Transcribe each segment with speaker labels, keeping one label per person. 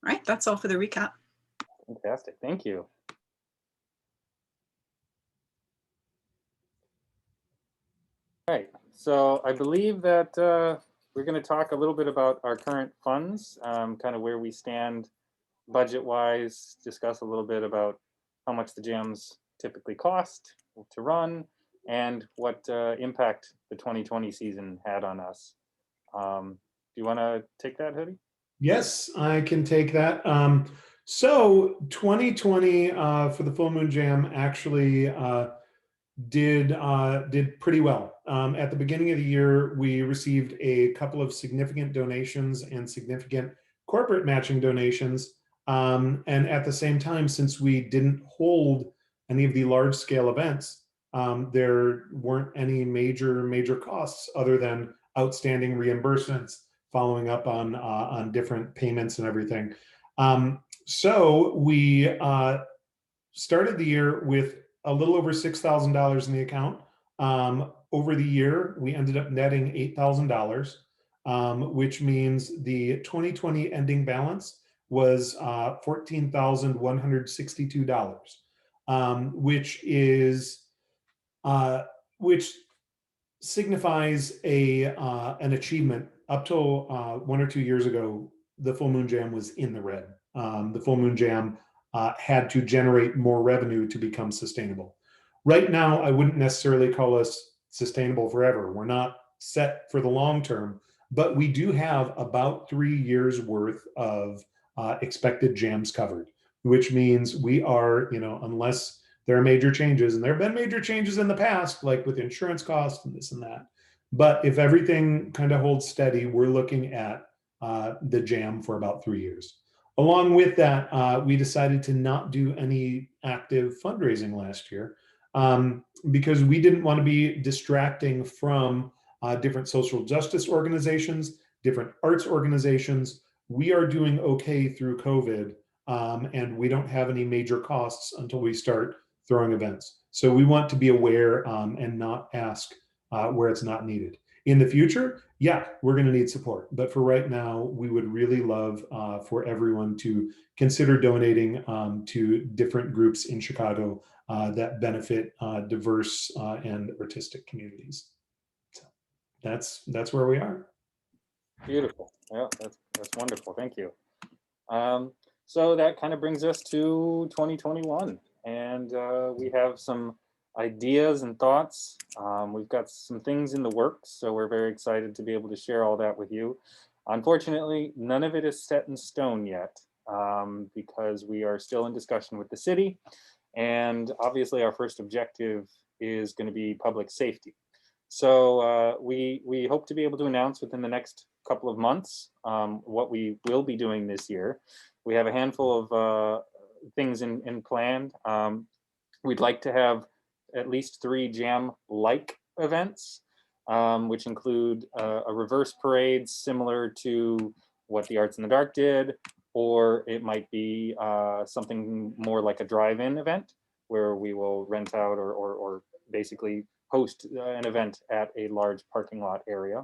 Speaker 1: All right, that's all for the recap.
Speaker 2: Fantastic, thank you. All right, so I believe that we're going to talk a little bit about our current funds, kind of where we stand budget-wise, discuss a little bit about how much the jams typically cost to run, and what impact the 2020 season had on us. Do you want to take that, Hoodie?
Speaker 3: Yes, I can take that. So 2020 for the Full Moon Jam actually did pretty well. At the beginning of the year, we received a couple of significant donations and significant corporate matching donations. And at the same time, since we didn't hold any of the large scale events, there weren't any major costs other than outstanding reimbursements following up on different payments and everything. So we started the year with a little over $6,000 in the account. Over the year, we ended up netting $8,000, which means the 2020 ending balance was $14,162, which signifies an achievement. Up till 1 or 2 years ago, the Full Moon Jam was in the red. The Full Moon Jam had to generate more revenue to become sustainable. Right now, I wouldn't necessarily call us sustainable forever. We're not set for the long term, but we do have about 3 years worth of expected jams covered, which means we are, unless there are major changes, and there have been major changes in the past, like with insurance costs and this and that. But if everything kind of holds steady, we're looking at the jam for about 3 years. Along with that, we decided to not do any active fundraising last year because we didn't want to be distracting from different social justice organizations, different arts organizations. We are doing okay through COVID, and we don't have any major costs until we start throwing events. So we want to be aware and not ask where it's not needed. In the future, yeah, we're going to need support. But for right now, we would really love for everyone to consider donating to different groups in Chicago that benefit diverse and artistic communities. So that's where we are.
Speaker 2: Beautiful. Yeah, that's wonderful. Thank you. So that kind of brings us to 2021, and we have some ideas and thoughts. We've got some things in the works, so we're very excited to be able to share all that with you. Unfortunately, none of it is set in stone yet because we are still in discussion with the city, and obviously our first objective is going to be public safety. So we hope to be able to announce within the next couple of months what we will be doing this year. We have a handful of things in plan. We'd like to have at least 3 jam-like events, which include a reverse parade similar to what the Arts in the Dark did, or it might be something more like a drive-in event where we will rent out or basically host an event at a large parking lot area.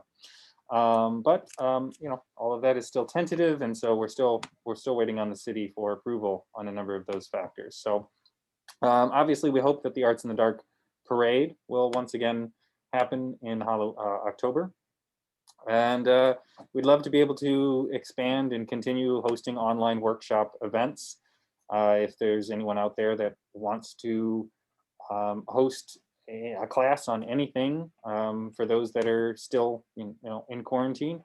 Speaker 2: But all of that is still tentative, and so we're still waiting on the city for approval on a number of those factors. So obviously, we hope that the Arts in the Dark parade will once again happen in October, and we'd love to be able to expand and continue hosting online workshop events. If there's anyone out there that wants to host a class on anything for those that are still in quarantine,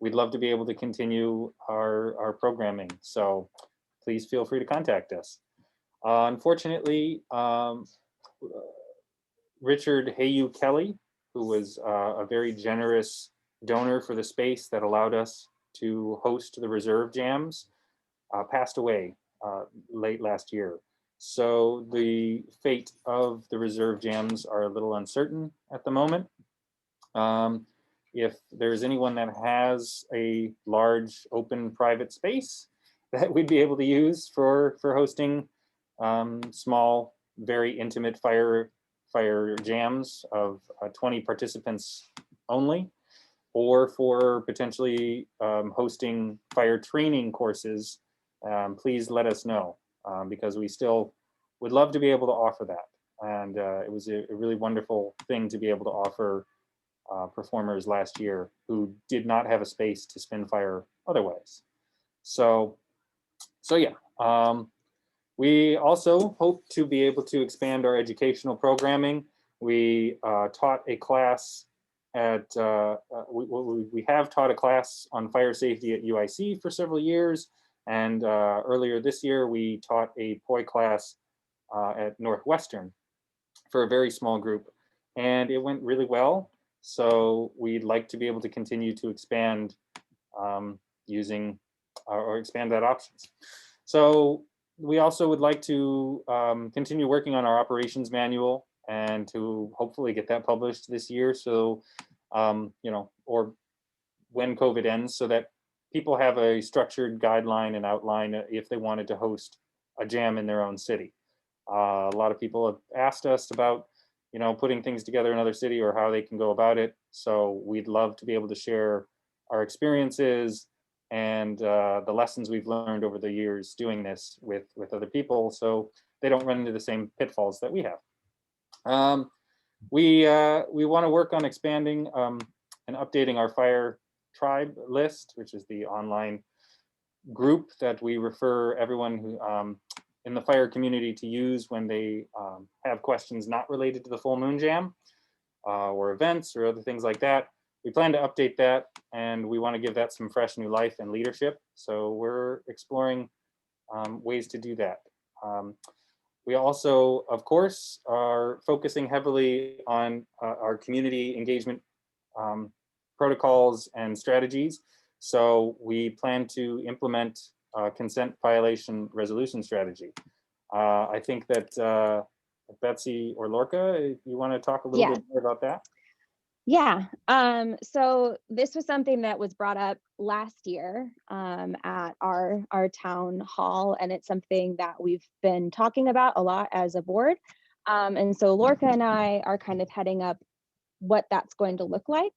Speaker 2: we'd love to be able to continue our programming. So please feel free to contact us. Unfortunately, Richard Hayu Kelly, who was a very generous donor for the space that allowed us to host the Reserve Jams, passed away late last year. So the fate of the Reserve Jams are a little uncertain at the moment. If there's anyone that has a large open private space that we'd be able to use for hosting small, very intimate fire jams of 20 participants only, or for potentially hosting fire training courses please let us know, because we still would love to be able to offer that. And it was a really wonderful thing to be able to offer performers last year who did not have a space to spin fire otherwise. So, yeah. We also hope to be able to expand our educational programming. We taught a class at, we have taught a class on fire safety at UIC for several years. And earlier this year, we taught a POI class at Northwestern for a very small group. And it went really well. So we'd like to be able to continue to expand using or expand that options. So we also would like to continue working on our operations manual and to hopefully get that published this year. So, you know, or when COVID ends, so that people have a structured guideline and outline if they wanted to host a jam in their own city. A lot of people have asked us about, you know, putting things together in another city or how they can go about it. So we'd love to be able to share our experiences and the lessons we've learned over the years doing this with other people, so they don't run into the same pitfalls that we have. We want to work on expanding and updating our fire tribe list, which is the online group that we refer everyone who in the fire community to use when they have questions not related to the full moon jam or events or other things like that. We plan to update that, and we want to give that some fresh new life and leadership. So we're exploring ways to do that. We also, of course, are focusing heavily on our community engagement protocols and strategies. So we plan to implement a consent violation resolution strategy. I think that Betsy or Lorca, if you want to talk a little bit more about that.
Speaker 1: Yeah, so this was something that was brought up last year at our town hall, and it's something that we've been talking about a lot as a board. And so Lorca and I are kind of heading up what that's going to look like.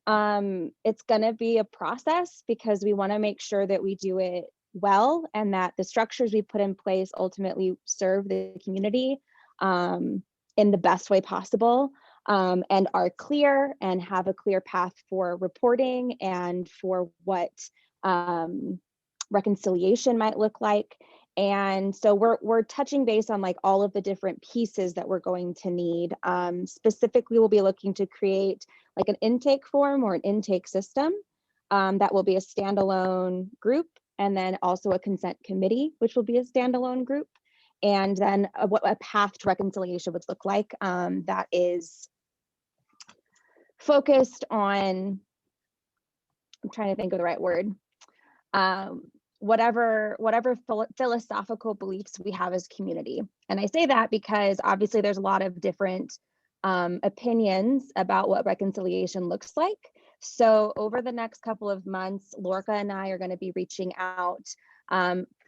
Speaker 1: It's going to be a process because we want to make sure that we do it well and that the structures we put in place ultimately serve the community in the best way possible. And are clear and have a clear path for reporting and for what reconciliation might look like. And so we're touching base on like all of the different pieces that we're going to need. Specifically, we'll be looking to create like an intake form or an intake system that will be a standalone group, and then also a consent committee, which will be a standalone group. And then what a path to reconciliation would look like that is focused on, I'm trying to think of the right word, whatever philosophical beliefs we have as community. And I say that because obviously there's a lot of different opinions about what reconciliation looks like. So over the next couple of months, Lorca and I are going to be reaching out,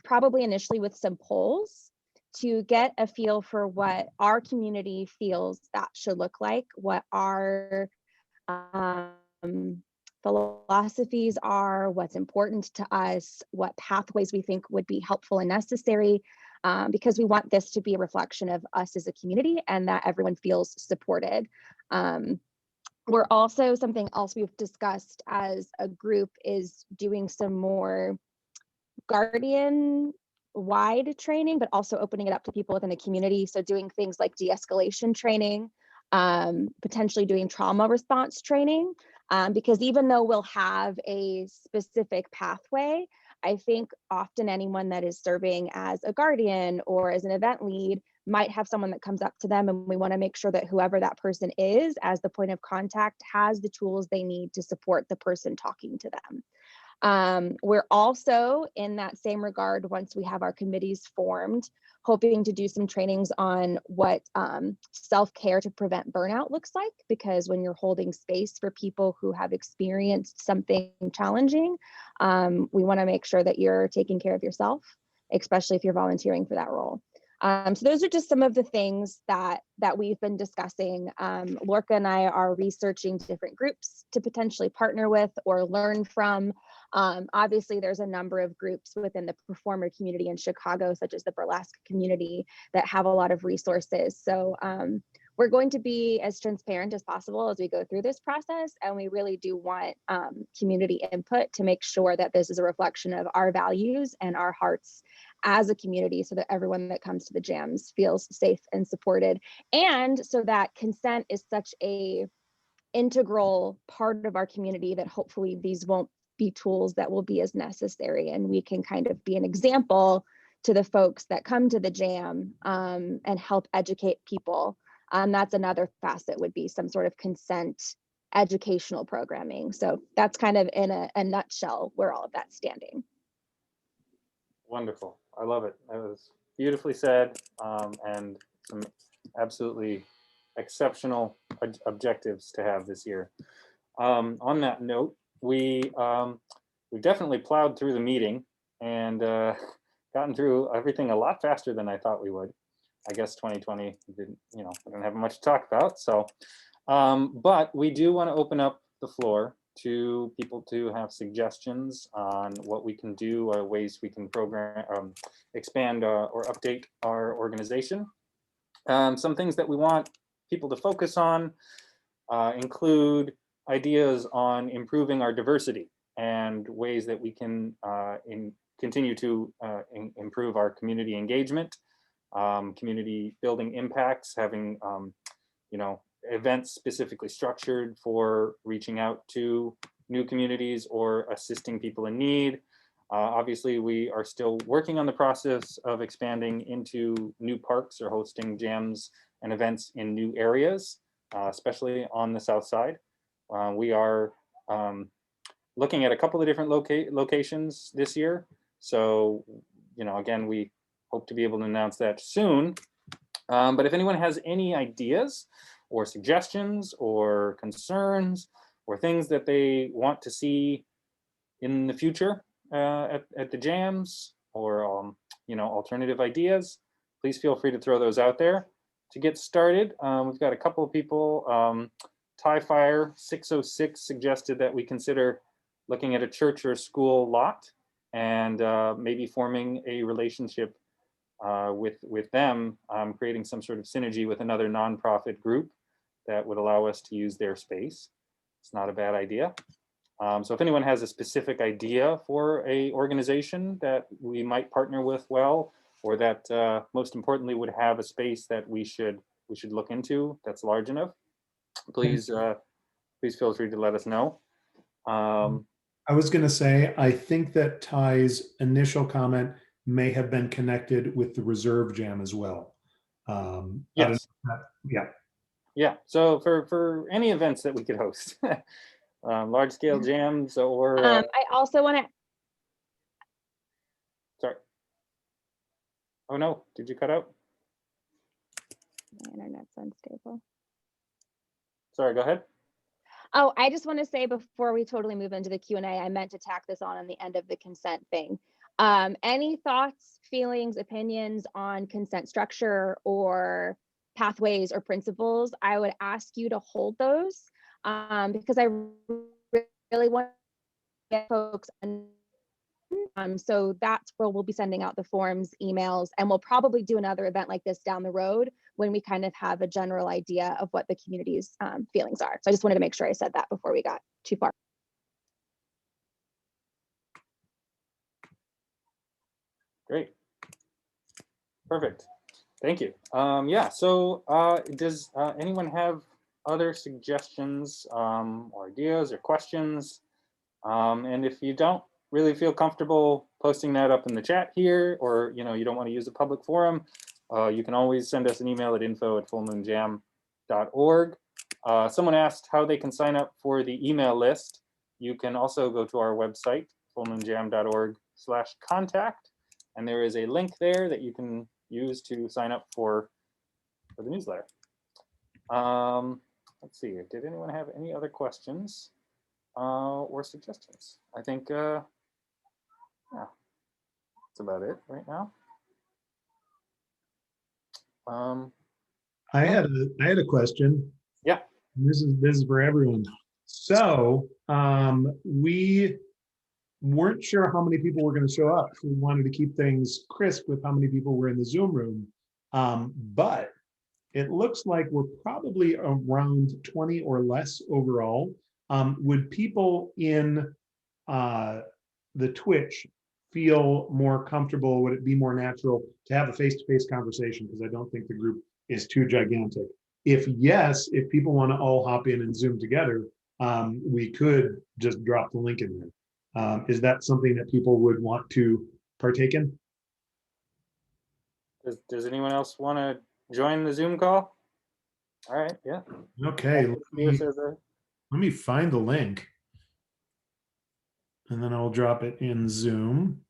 Speaker 1: probably initially with some polls, to get a feel for what our community feels that should look like, what our philosophies are, what's important to us, what pathways we think would be helpful and necessary, because we want this to be a reflection of us as a community and that everyone feels supported. We're also, something else we've discussed as a group is doing some more guardian wide training, but also opening it up to people within the community. So doing things like de-escalation training, potentially doing trauma response training, because even though we'll have a specific pathway, I think often anyone that is serving as a guardian or as an event lead might have someone that comes up to them, and we want to make sure that whoever that person is as the point of contact has the tools they need to support the person talking to them. We're also, in that same regard, once we have our committees formed, hoping to do some trainings on what self-care to prevent burnout looks like, because when you're holding space for people who have experienced something challenging, we want to make sure that you're taking care of yourself, especially if you're volunteering for that role. So those are just some of the things that we've been discussing. Lorca and I are researching different groups to potentially partner with or learn from. Obviously, there's a number of groups within the performer community in Chicago, such as the burlesque community, that have a lot of resources. So we're going to be as transparent as possible as we go through this process. And we really do want community input to make sure that this is a reflection of our values and our hearts as a community, so that everyone that comes to the jams feels safe and supported. And so that consent is such a integral part of our community that hopefully these won't be tools that will be as necessary, and we can kind of be an example to the folks that come to the jam and help educate people. That's another facet, would be some sort of consent educational programming. So that's kind of in a nutshell where all of that's standing.
Speaker 2: Wonderful. I love it. That was beautifully said, and some absolutely exceptional objectives to have this year. On that note, we definitely plowed through the meeting and gotten through everything a lot faster than I thought we would. I guess 2020 didn't, we don't have much to talk about. So, but we do want to open up the floor to people to have suggestions on what we can do, or ways we can program, expand or update our organization. Some things that we want people to focus on include ideas on improving our diversity and ways that we can continue to improve our community engagement, community building impacts, having events specifically structured for reaching out to new communities or assisting people in need. Obviously, we are still working on the process of expanding into new parks or hosting jams and events in new areas, especially on the south side. We are looking at a couple of different locations this year. So, again, we hope to be able to announce that soon. But if anyone has any ideas or suggestions or concerns or things that they want to see in the future at the jams, or alternative ideas, please feel free to throw those out there. To get started, we've got a couple of people. Tie Fire 606 suggested that we consider looking at a church or a school lot and maybe forming a relationship with them, creating some sort of synergy with another nonprofit group that would allow us to use their space. It's not a bad idea. So if anyone has a specific idea for a organization that we might partner with well, or that most importantly would have a space that we should look into that's large enough, please feel free to let us know.
Speaker 3: I was going to say, I think that Ty's initial comment may have been connected with the Reserve Jam as well.
Speaker 2: Yes.
Speaker 3: Yeah.
Speaker 2: Yeah. So for any events that we could host, large scale jams, or
Speaker 1: I also want to.
Speaker 2: Sorry. Oh no! Did you cut out?
Speaker 1: My internet's unstable.
Speaker 2: Sorry. Go ahead.
Speaker 1: Oh, I just want to say, before we totally move into the Q&A, I meant to tack this on the end of the consent thing. Any thoughts, feelings, opinions on consent structure or pathways or principles, I would ask you to hold those, because I really want to get folks so that's where we'll be sending out the forms, emails, and we'll probably do another event like this down the road when we kind of have a general idea of what the community's feelings are. So I just wanted to make sure I said that before we got too far.
Speaker 2: Great. Perfect. Thank you. Yeah, so does anyone have other suggestions or ideas or questions? And if you don't really feel comfortable posting that up in the chat here, or you don't want to use a public forum, you can always send us an email at info@fullmoonjam.org. Someone asked how they can sign up for the email list. You can also go to our website, fullmoonjam.org/contact, and there is a link there that you can use to sign up for the newsletter. Let's see, did anyone have any other questions or suggestions? I think, yeah, that's about it right now.
Speaker 3: I had a question.
Speaker 2: Yeah.
Speaker 3: This is for everyone. So we weren't sure how many people were going to show up. So we wanted to keep things crisp with how many people were in the Zoom room. But it looks like we're probably around 20 or less overall. Would people in the Twitch feel more comfortable? Would it be more natural to have a face-to-face conversation? Because I don't think the group is too gigantic. If yes, if people want to all hop in and Zoom together, we could just drop the link in there. Is that something that people would want to partake in?
Speaker 2: Does anyone else want to join the Zoom call? All right, yeah.
Speaker 3: Okay,
Speaker 2: Let
Speaker 3: let me find the link. And then I'll drop it in Zoom.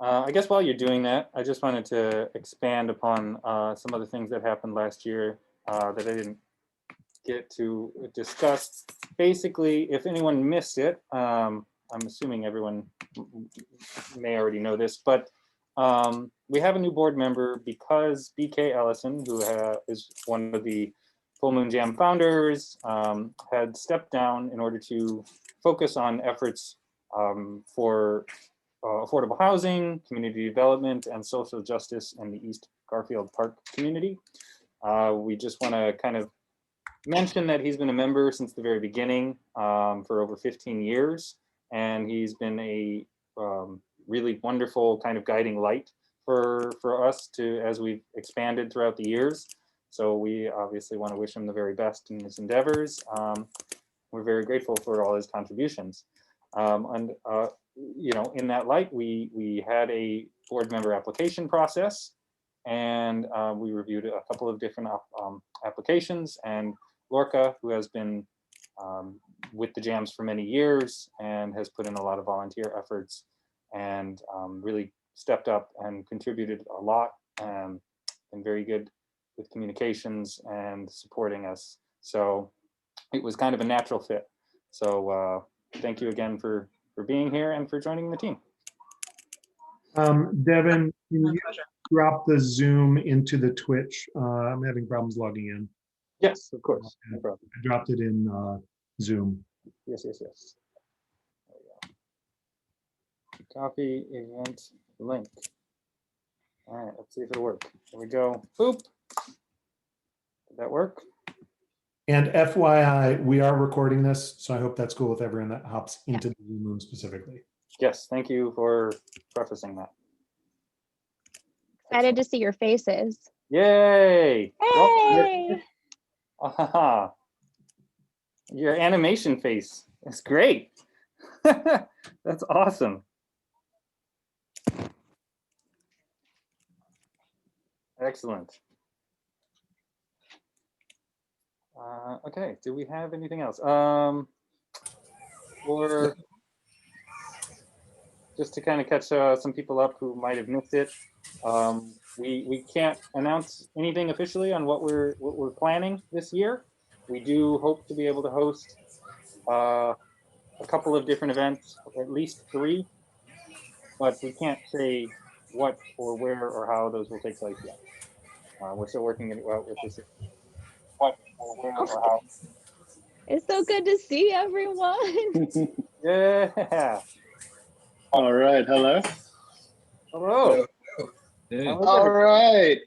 Speaker 2: I guess while you're doing that, I just wanted to expand upon some of the things that happened last year that I didn't get to discuss. Basically, if anyone missed it, I'm assuming everyone may already know this, but we have a new board member because BK Ellison, who is one of the Full Moon Jam founders, had stepped down in order to focus on efforts for affordable housing, community development, and social justice in the East Garfield Park community. We just want to kind of mention that he's been a member since the very beginning for over 15 years, and he's been a really wonderful kind of guiding light for us as we've expanded throughout the years. So we obviously want to wish him the very best in his endeavors. We're very grateful for all his contributions. You know, in that light, we had a board member application process, and we reviewed a couple of different applications, and Lorca, who has been with the jams for many years and has put in a lot of volunteer efforts and really stepped up and contributed a lot and been very good with communications and supporting us. So it was kind of a natural fit. So thank you again for being here and for joining the team.
Speaker 3: Devin, can you drop the Zoom into the Twitch? I'm having problems logging in.
Speaker 2: Yes, of course. No problem.
Speaker 3: I dropped it in Zoom.
Speaker 2: Yes, yes, yes. There we go. Copy event link. All right, let's see if it'll work. Here we go. Boop. Did that work?
Speaker 3: And FYI, we are recording this, so I hope that's cool with everyone that hops into the Zoom room specifically.
Speaker 2: Yes, thank you for prefacing that.
Speaker 1: Excited to see your faces.
Speaker 2: Yay!
Speaker 1: Hey!
Speaker 2: Well, your animation face is great. That's awesome. Excellent. Okay, do we have anything else? Or just to kind of catch some people up who might have missed it, we can't announce anything officially on what we're planning this year. We do hope to be able to host a couple of different events, at least 3, but we can't say what or where or how those will take place yet. We're still working out with this. What or where or how.
Speaker 1: It's so good to see everyone.
Speaker 2: Yeah.
Speaker 4: All right. Hello.
Speaker 2: Hello.
Speaker 5: Hey.
Speaker 4: All right.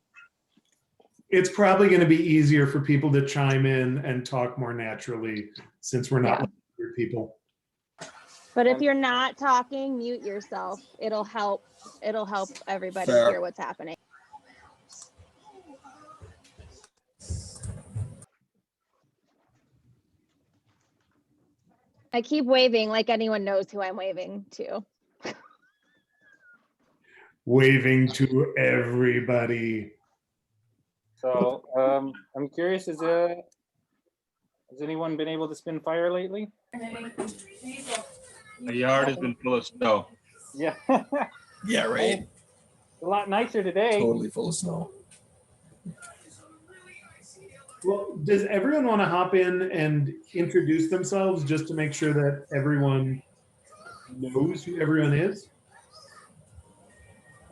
Speaker 3: It's probably going to be easier for people to chime in and talk more naturally since we're not 100 people.
Speaker 1: But if you're not talking, mute yourself. It'll help everybody
Speaker 5: Fair.
Speaker 1: hear what's happening. I keep waving like anyone knows who I'm waving to.
Speaker 3: Waving to everybody.
Speaker 2: So I'm curious, has anyone been able to spin fire lately?
Speaker 5: My yard has been full of snow.
Speaker 2: Yeah.
Speaker 6: Yeah, right.
Speaker 2: A lot nicer today.
Speaker 6: Totally full of snow.
Speaker 3: Well, does everyone want to hop in and introduce themselves just to make sure that everyone knows who everyone is?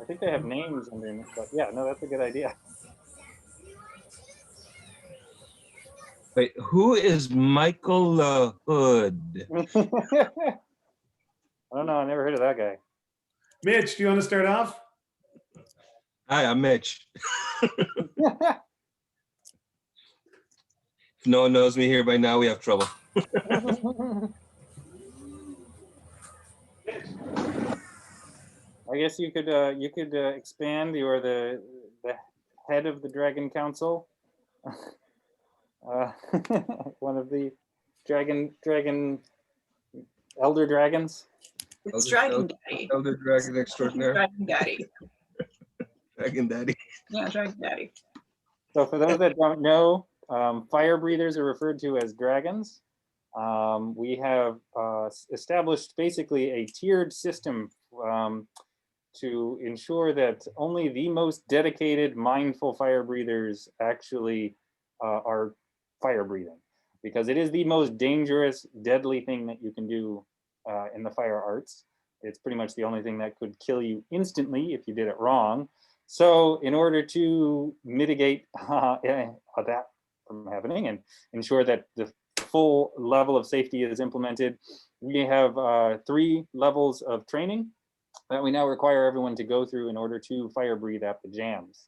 Speaker 2: I think they have names underneath, but yeah, no, that's a good idea.
Speaker 5: Wait, who is Michael Hood?
Speaker 2: I don't know. I never heard of that guy.
Speaker 3: Mitch, do you want to start off?
Speaker 5: Hi, I'm Mitch. If no one knows me here by now, we have trouble.
Speaker 2: I guess you could expand. You are the head of the Dragon Council, one of the dragon elder dragons.
Speaker 7: It's Dragon Daddy.
Speaker 5: Elder Dragon Extraordinaire.
Speaker 7: Dragon Daddy.
Speaker 5: Dragon Daddy.
Speaker 7: Yeah, Dragon Daddy.
Speaker 2: So for those that don't know, fire breathers are referred to as dragons. We have established basically a tiered system to ensure that only the most dedicated, mindful fire breathers actually are fire breathing, because it is the most dangerous, deadly thing that you can do in the fire arts. It's pretty much the only thing that could kill you instantly if you did it wrong. So in order to mitigate that from happening and ensure that the full level of safety is implemented, we have 3 levels of training that we now require everyone to go through in order to fire breathe at the jams.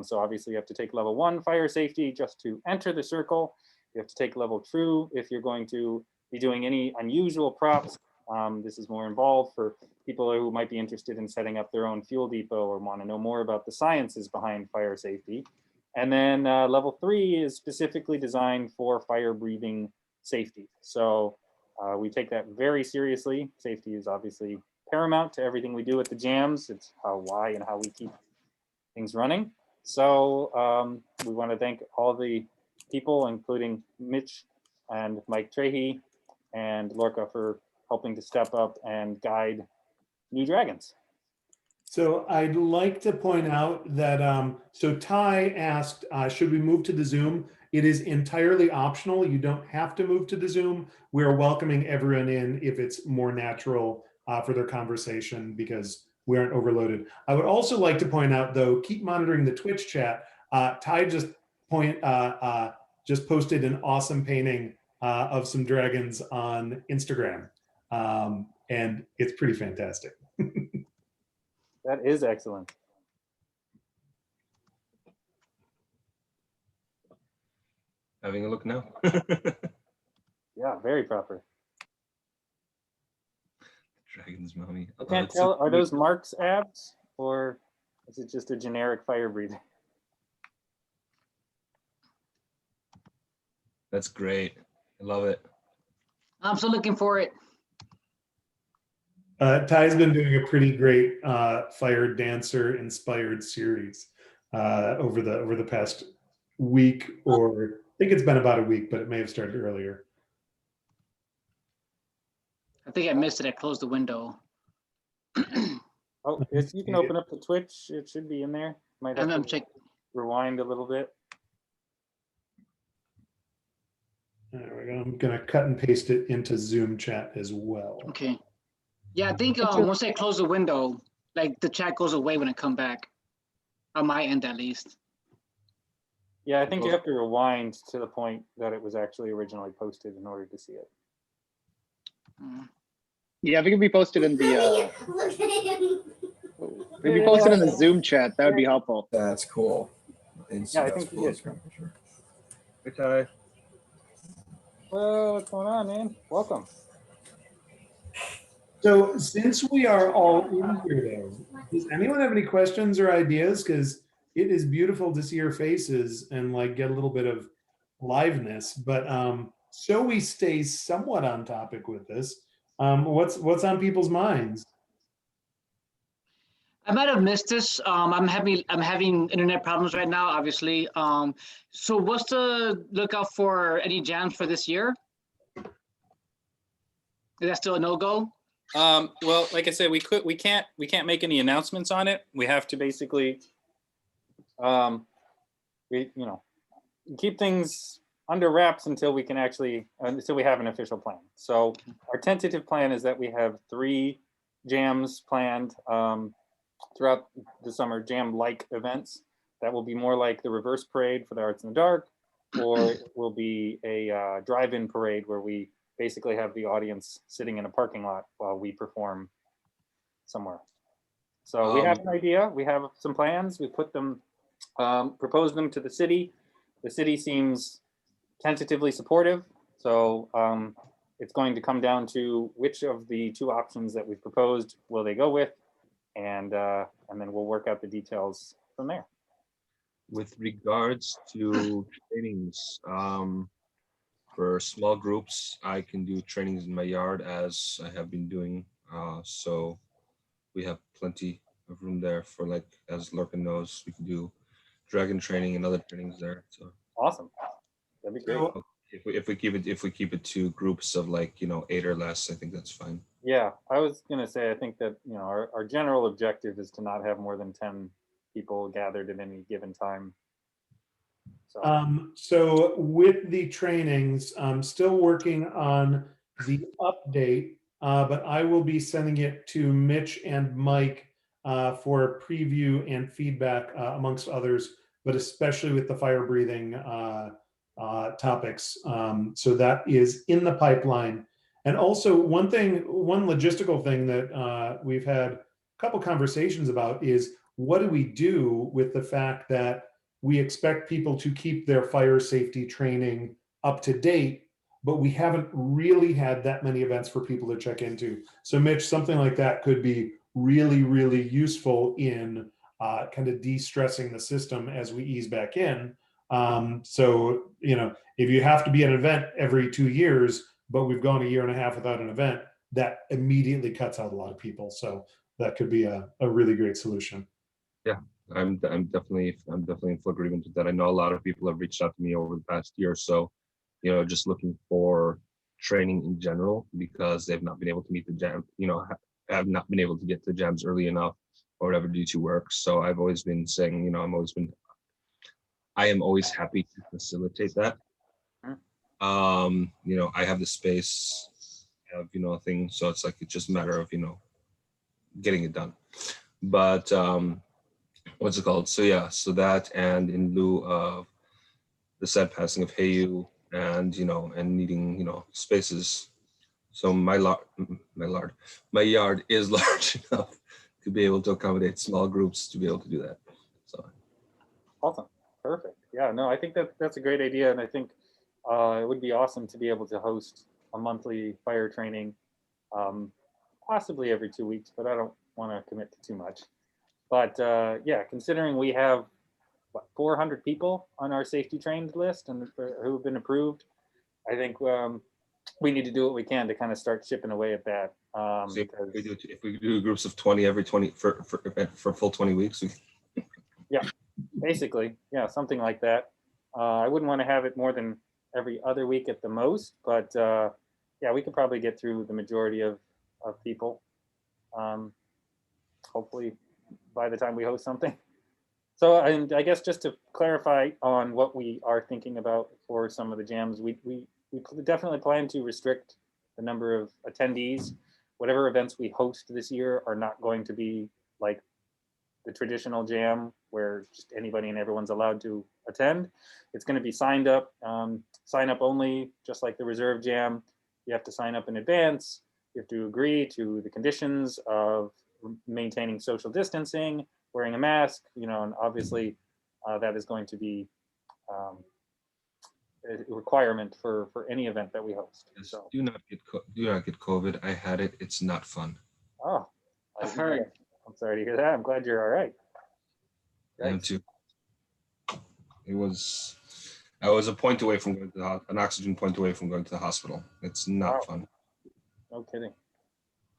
Speaker 2: So obviously you have to take level 1 fire safety just to enter the circle. You have to take level 2 if you're going to be doing any unusual props. This is more involved for people who might be interested in setting up their own fuel depot or want to know more about the sciences behind fire safety. And then level 3 is specifically designed for fire breathing safety. So we take that very seriously. Safety is obviously paramount to everything we do at the jams. It's why and how we keep things running. So we want to thank all the people, including Mitch and Mike Trahey and Lorca, for helping to step up and guide new dragons.
Speaker 3: So I'd like to point out that, so Ty asked, should we move to the Zoom? It is entirely optional. You don't have to move to the Zoom. We're welcoming everyone in if it's more natural for their conversation, because we aren't overloaded. I would also like to point out, though, keep monitoring the Twitch chat. Ty just posted an awesome painting of some dragons on Instagram. And it's pretty fantastic.
Speaker 2: That is excellent.
Speaker 5: Having a look now.
Speaker 2: Yeah, very proper.
Speaker 5: Dragon's mommy.
Speaker 2: I can't tell, are those Mark's abs or is it just a generic fire breather?
Speaker 5: That's great. I love it.
Speaker 7: I'm still looking for it.
Speaker 3: Ty's been doing a pretty great fire dancer inspired series over the past week, or I think it's been about a week, but it may have started earlier.
Speaker 7: I think I missed it. I closed the window.
Speaker 2: Oh, you can open up the Twitch. It should be in there. Might have
Speaker 7: I'm
Speaker 2: to
Speaker 7: check.
Speaker 2: rewind a little bit.
Speaker 3: There we go. I'm gonna cut and paste it into Zoom chat as well.
Speaker 7: Okay. Yeah, I think once I close the window, like the chat goes away when I come back. On my end, at least.
Speaker 2: Yeah, I think you have to rewind to the point that it was actually originally posted in order to see it.
Speaker 4: Yeah, if it could be posted in the if it be posted in the Zoom chat, that would be helpful.
Speaker 6: That's cool.
Speaker 2: Yeah, I think he is.
Speaker 5: Hey, Ty.
Speaker 2: Well, what's going on, man? Welcome.
Speaker 3: So since we are all in here, though, does anyone have any questions or ideas? Because it is beautiful to see your faces and like get a little bit of liveness. But so we stay somewhat on topic with this. What's on people's minds?
Speaker 7: I might have missed this. I'm having internet problems right now, obviously. So what's the lookout for any jams for this year? Is that still a no-go?
Speaker 2: Well, like I said, we can't make any announcements on it. We have to basically keep things under wraps until we can until we have an official plan. So our tentative plan is that we have 3 jams planned throughout the summer, jam-like events that will be more like the reverse parade for the Arts in the Dark, or it will be a drive-in parade where we basically have the audience sitting in a parking lot while we perform somewhere. So we have an idea, we have some plans, we put them, proposed them to the city. The city seems tentatively supportive, so it's going to come down to which of the two options that we've proposed will they go with, and then we'll work out the details from there.
Speaker 5: With regards to trainings, for small groups, I can do trainings in my yard as I have been doing. So we have plenty of room there for, like, as Lurkin knows, we can do dragon training and other trainings there. So
Speaker 2: Awesome, that'd be great.
Speaker 3: So,
Speaker 5: if we keep it to groups of, like, 8 or less, I think that's fine.
Speaker 2: Yeah, I was gonna say, I think that, our general objective is to not have more than 10 people gathered at any given time. So,
Speaker 3: so with the trainings, I'm still working on the update, but I will be sending it to Mitch and Mike for preview and feedback amongst others, but especially with the fire breathing topics. So that is in the pipeline. And also one logistical thing that we've had a couple conversations about is, what do we do with the fact that we expect people to keep their fire safety training up to date, but we haven't really had that many events for people to check into. So Mitch, something like that could be really, really useful in kind of de-stressing the system as we ease back in. So, if you have to be at an event every 2 years, but we've gone a year and a half without an event, that immediately cuts out a lot of people. So that could be a really great solution.
Speaker 5: Yeah, I'm definitely in full agreement with that. I know a lot of people have reached out to me over the past year or so, just looking for training in general because they've not been able to meet the jam, have not been able to get to jams early enough or whatever due to work. So I've always been saying, I am always happy to facilitate that. I have the space, I have, a thing. So it's like, it's just a matter of, getting it done. But what's it called? So yeah, so that, and in lieu of the sad passing of Heyu and, and needing, spaces. So my yard is large enough to be able to accommodate small groups to be able to do that. So
Speaker 2: awesome, perfect. Yeah, no, I think that's a great idea, and I think it would be awesome to be able to host a monthly fire training, possibly every 2 weeks, but I don't want to commit to too much. But yeah, considering we have 400 people on our safety trained list and who have been approved, I think we need to do what we can to kind of start chipping away at that.
Speaker 5: so if we do groups of 20 every 20 for full 20 weeks.
Speaker 2: Yeah, basically, yeah, something like that. I wouldn't want to have it more than every other week at the most, but yeah, we could probably get through the majority of people. Hopefully by the time we host something. So, and I guess just to clarify on what we are thinking about for some of the jams, we definitely plan to restrict the number of attendees. Whatever events we host this year are not going to be like the traditional jam where just anybody and everyone's allowed to attend. It's going to be sign up only, just like the reserve jam. You have to sign up in advance. You have to agree to the conditions of maintaining social distancing, wearing a mask, and obviously that is going to be a requirement for any event that we host.
Speaker 5: Yes,
Speaker 2: So,
Speaker 5: do not get COVID. I had it. It's not fun.
Speaker 2: oh,
Speaker 7: I've heard.
Speaker 2: I'm sorry to hear that. I'm glad you're all right.
Speaker 5: I am too. I was a point away from going to an oxygen point away from going to the hospital. It's not fun.
Speaker 2: No kidding.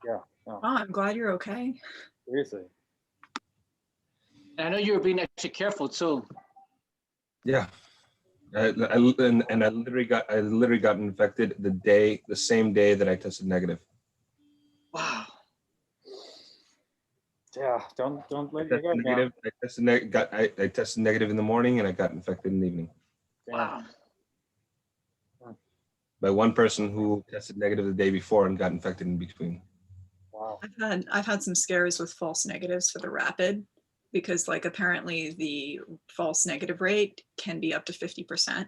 Speaker 2: Yeah. No,
Speaker 8: Oh, I'm glad you're okay.
Speaker 2: seriously.
Speaker 7: And I know you were being extra careful too.
Speaker 5: Yeah. I literally got infected the same day that I tested negative.
Speaker 7: Wow.
Speaker 2: Yeah, don't let
Speaker 5: I
Speaker 2: your guard down.
Speaker 5: I tested negative in the morning and I got infected in the evening
Speaker 7: Wow.
Speaker 5: by one person who tested negative the day before and got infected in between.
Speaker 2: Wow. Wow.
Speaker 8: I've had some scares with false negatives for the rapid, because like apparently the false negative rate can be up to 50%.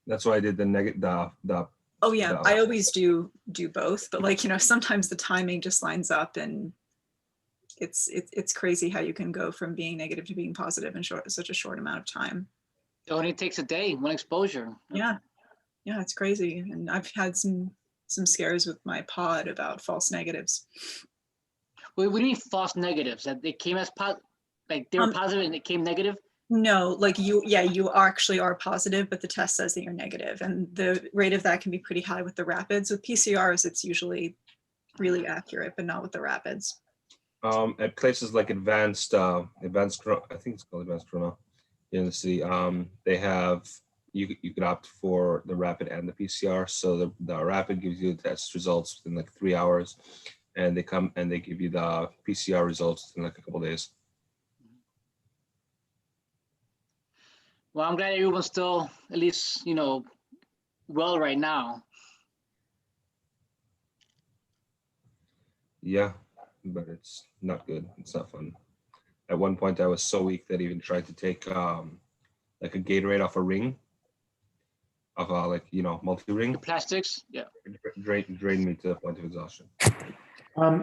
Speaker 5: That's why I did the negative, the
Speaker 8: Oh yeah,
Speaker 5: the-
Speaker 8: I always do both, but like, you know, sometimes the timing just lines up, and it's crazy how you can go from being negative to being positive in such a short amount of time.
Speaker 7: It only takes a day, one exposure.
Speaker 8: Yeah, it's crazy. And I've had some scares with my pod about false negatives.
Speaker 7: What do you mean false negatives? That they came as like they were positive and it came negative?
Speaker 8: No, like you actually are positive, but the test says that you're negative, and the rate of that can be pretty high with the rapids. With PCRs, it's usually really accurate, but not with the rapids.
Speaker 5: At places like advanced I think it's called Advanced Corona in the city, they have, you could opt for the rapid and the PCR. So the rapid gives you the test results within like 3 hours, and they come and they give you the PCR results in like a couple days.
Speaker 7: Well, I'm glad everyone's still at least, you know, well right now.
Speaker 5: Yeah, but it's not good. It's not fun. At one point, I was so weak that I even tried to take like a Gatorade off a ring, of a like, you know, multi-ring.
Speaker 7: The plastics, yeah.
Speaker 5: Drained me to the point of exhaustion.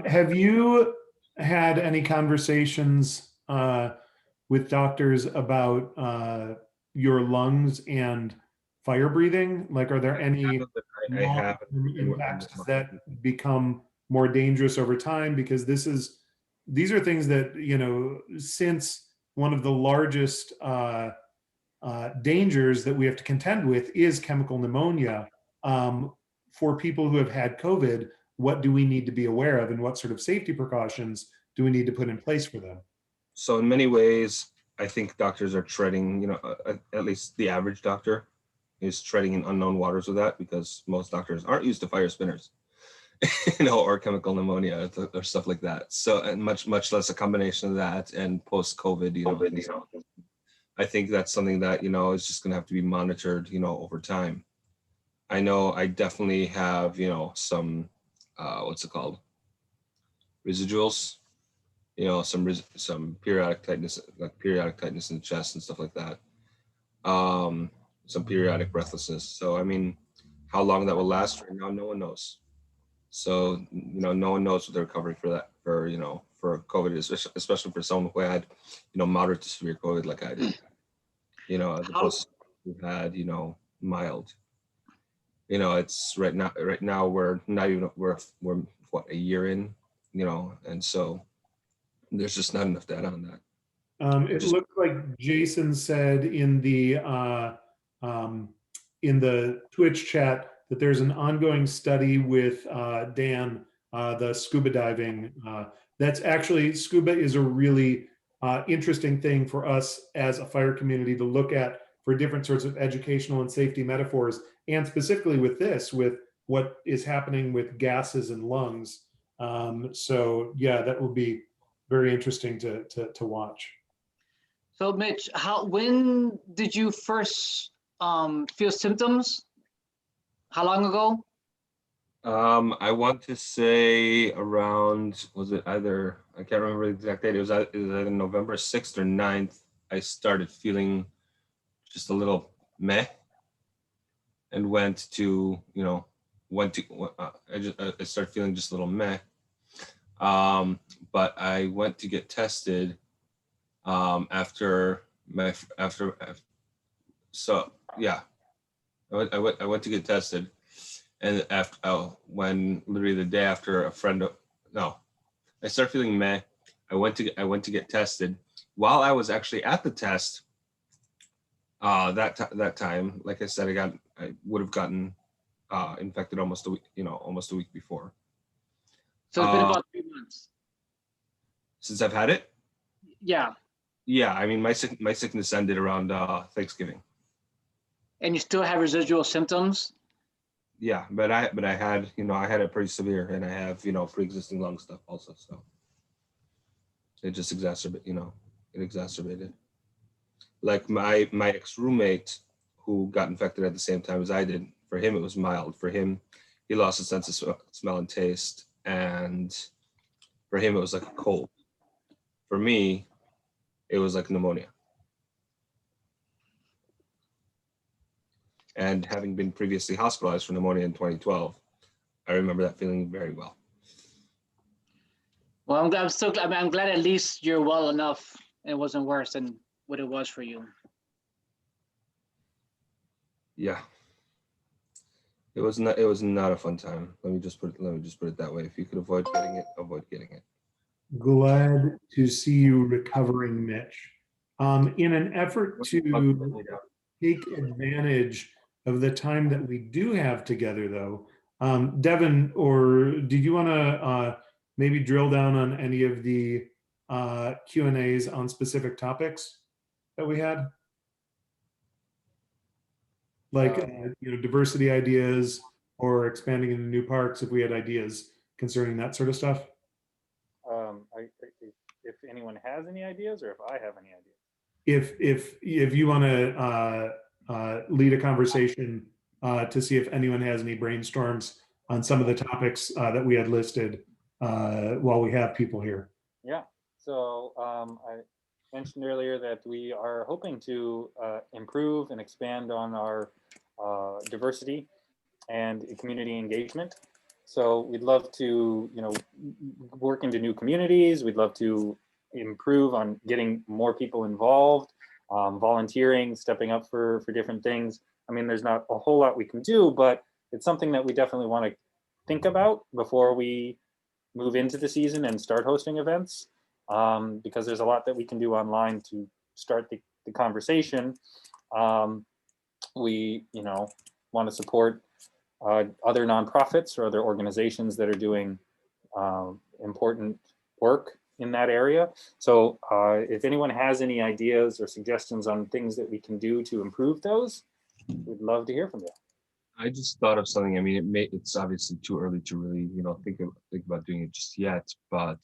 Speaker 3: Have you had any conversations with doctors about your lungs and fire breathing? Like, are there any
Speaker 5: I have
Speaker 3: impacts that become more dangerous over time? Because these are things that, you know, since one of the largest dangers that we have to contend with is chemical pneumonia. For people who have had COVID, what do we need to be aware of, and what sort of safety precautions do we need to put in place for them?
Speaker 5: So in many ways, I think doctors are treading, you know, at least the average doctor is treading in unknown waters with that, because most doctors aren't used to fire spinners, you know, or chemical pneumonia or stuff like that. So, and much less a combination of that and post-COVID, you know, I think that's something that, you know, is just going to have to be monitored, you know, over time. I know I definitely have, you know, some, what's it called? Residuals, you know, some periodic tightness in the chest and stuff like that. Some periodic breathlessness. So, I mean, how long that will last right now, no one knows. So, you know, no one knows what they're recovering for that, for, you know, for COVID, especially for someone who had, you know, moderate to severe COVID like I did, you know, as opposed to who had, you know, mild. You know, it's right now we're not even, we're what, a year in, you know, and so there's just not enough data on that.
Speaker 3: It looks like Jason said in the Twitch chat that there's an ongoing study with Dan, the scuba diving. That's actually, scuba is a really interesting thing for us as a fire community to look at for different sorts of educational and safety metaphors, and specifically with this, with what is happening with gases and lungs. So yeah, that will be very interesting to watch.
Speaker 7: So Mitch, when did you first feel symptoms? How long ago?
Speaker 5: I want to say around, was it either, I can't remember the exact date. It was either November 6th or 9th. I started feeling just a little meh, and went to, you know, I started feeling just a little meh. But I went to get tested so yeah, I went to get tested, and when literally the day after I started feeling meh. I went to get tested. While I was actually at the test, that time, like I said, I would have gotten infected almost a week before.
Speaker 7: So it's been about 3 months.
Speaker 5: Since I've had it.
Speaker 7: Yeah.
Speaker 5: Yeah, I mean, my sickness ended around Thanksgiving.
Speaker 7: And you still have residual symptoms?
Speaker 5: Yeah, but I had, you know, I had it pretty severe, and I have, you know, pre-existing lung stuff also. So it just exacerbated. Like my ex-roommate who got infected at the same time as I did, for him it was mild. For him, he lost his sense of smell and taste, and For him, it was like a cold. For me, it was like pneumonia. And having been previously hospitalized for pneumonia in 2012, I remember that feeling very well.
Speaker 7: Well, I'm so glad. I'm glad at least you're well enough and it wasn't worse than what it was for you.
Speaker 5: Yeah. It was not a fun time. Let me just put it that way. If you could avoid getting it, avoid getting it.
Speaker 3: Glad to see you recovering, Mitch. In an effort to take advantage of the time that we do have together, though, Devin, or did you want to maybe drill down on any of the Q&As on specific topics that we had? Like diversity ideas or expanding into new parks, if we had ideas concerning that sort of stuff?
Speaker 2: If anyone has any ideas, or if I have any ideas.
Speaker 3: If you want to lead a conversation to see if anyone has any brainstorms on some of the topics that we had listed while we have people here.
Speaker 2: Yeah. So I mentioned earlier that we are hoping to improve and expand on our diversity and community engagement. So we'd love to, work into new communities. We'd love to improve on getting more people involved, volunteering, stepping up for different things. I mean, there's not a whole lot we can do, but it's something that we definitely want to think about before we move into the season and start hosting events, because there's a lot that we can do online to start the conversation. We, want to support other nonprofits or other organizations that are doing important work in that area. So if anyone has any ideas or suggestions on things that we can do to improve those, we'd love to hear from you.
Speaker 5: I just thought of something. I mean, it's obviously too early to really, think about doing it just yet. But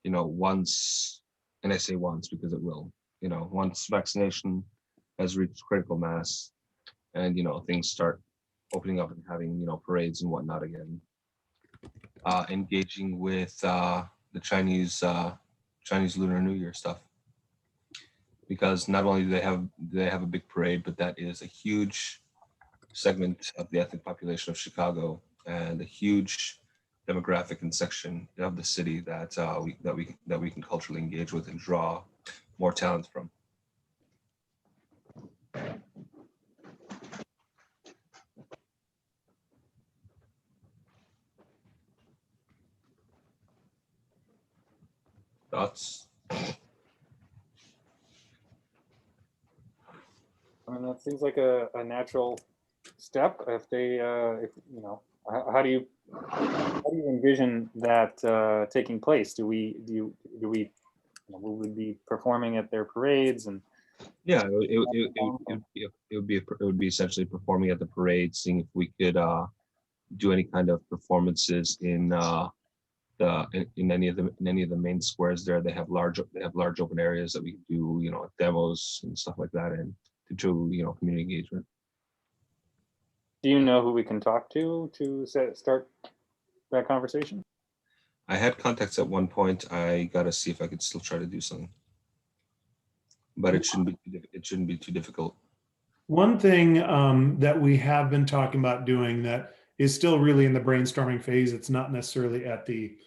Speaker 5: once, and I say once because it will, once vaccination has reached critical mass, and things start opening up and having parades and whatnot again, engaging with the Chinese Lunar New Year stuff, because not only do they have a big parade, but that is a huge segment of the ethnic population of Chicago and a huge demographic and section of the city that we can culturally engage with and draw more talent from. Thoughts?
Speaker 2: I mean, that seems like a natural step. If they, how do you envision that taking place? Will we be performing at their parades and?
Speaker 5: Yeah, it would be essentially performing at the parade, seeing if we could do any kind of performances in any of the main squares there. They have large open areas that we can do demos and stuff like that, and to do community engagement.
Speaker 2: Do you know who we can talk to start that conversation?
Speaker 5: I had contacts at one point. I gotta see if I could still try to do something, but it shouldn't be too difficult.
Speaker 3: One thing that we have been talking about doing that is still really in the brainstorming phase. It's not necessarily at the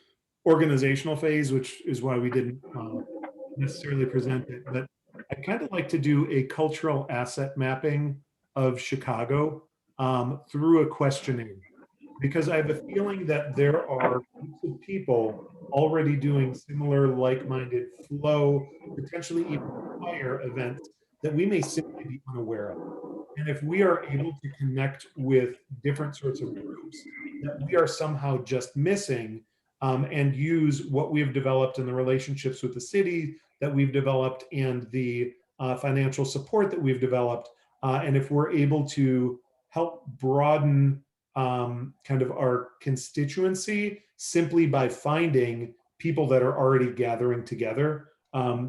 Speaker 3: organizational phase, which is why we didn't necessarily present it. But I'd kind of like to do a cultural asset mapping of Chicago through a questionnaire, because I have a feeling that there are groups of people already doing similar like-minded flow, potentially even higher events that we may simply be unaware of. And if we are able to connect with different sorts of groups that we are somehow just missing, and use what we have developed in the relationships with the city that we've developed and the financial support that we've developed, and if we're able to help broaden kind of our constituency simply by finding people that are already gathering together,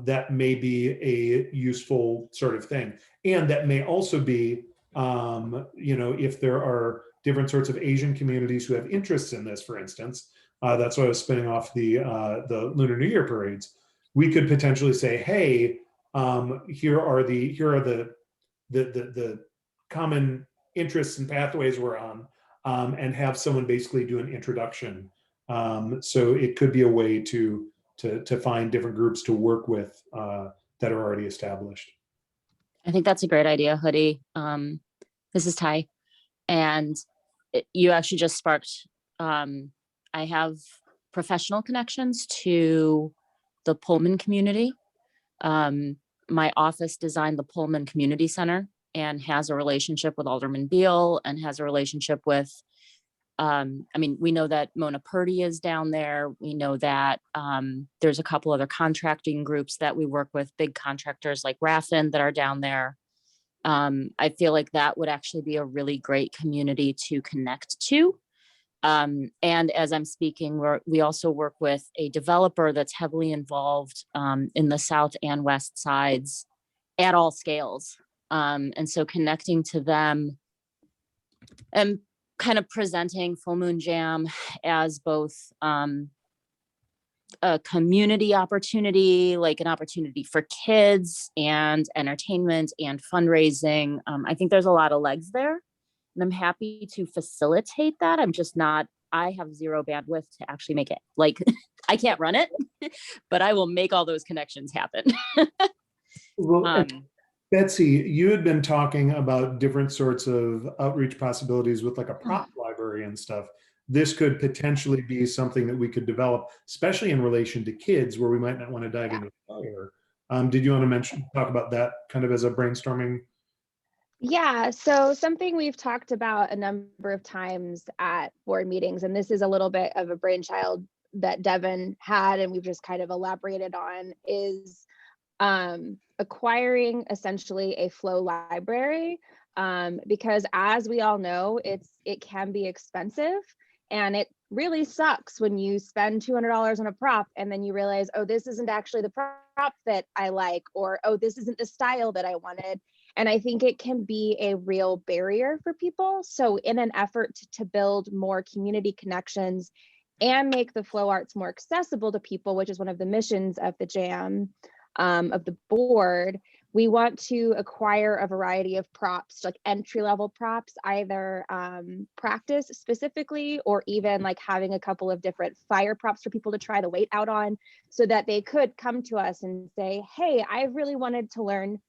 Speaker 3: that may be a useful sort of thing. And that may also be, if there are different sorts of Asian communities who have interests in this, for instance, That's why I was spinning off the Lunar New Year parades. We could potentially say, hey, here are the common interests and pathways we're on, and have someone basically do an introduction. So it could be a way to find different groups to work with that are already established.
Speaker 9: I think that's a great idea, Hoodie. This is Ty, and you actually just sparked. I have professional connections to the Pullman community. My office designed the Pullman Community Center and has a relationship with Alderman Beal and has a relationship with, I mean, we know that Mona Purdy is down there. We know that there's a couple other contracting groups that we work with, big contractors like Raffin that are down there. I feel like that would actually be a really great community to connect to. And as I'm speaking, we also work with a developer that's heavily involved in the south and west sides at all scales. And so connecting to them and kind of presenting Full Moon Jam as both a community opportunity, like an opportunity for kids and entertainment and fundraising. I think there's a lot of legs there. And I'm happy to facilitate that. I'm just not, I have zero bandwidth to actually make it. Like, I can't run it, but I will make all those connections happen.
Speaker 3: Well, Betsy, you had been talking about different sorts of outreach possibilities with like a prop library and stuff. This could potentially be something that we could develop, especially in relation to kids where we might not want to dive into fire. Did you want to talk about that kind of as a brainstorming?
Speaker 1: Yeah, so something we've talked about a number of times at board meetings, and this is a little bit of a brainchild that Devin had and we've just kind of elaborated on, is acquiring essentially a flow library, because as we all know, it can be expensive, and it really sucks when you spend $200 on a prop and then you realize, oh, this isn't actually the prop that I like, or oh, this isn't the style that I wanted. And I think it can be a real barrier for people. So in an effort to build more community connections and make the flow arts more accessible to people, which is one of the missions of the Jam, of the board, we want to acquire a variety of props, like entry-level props, either practice specifically, or even like having a couple of different fire props for people to try the weight out on, so that they could come to us and say, hey, I really wanted to learn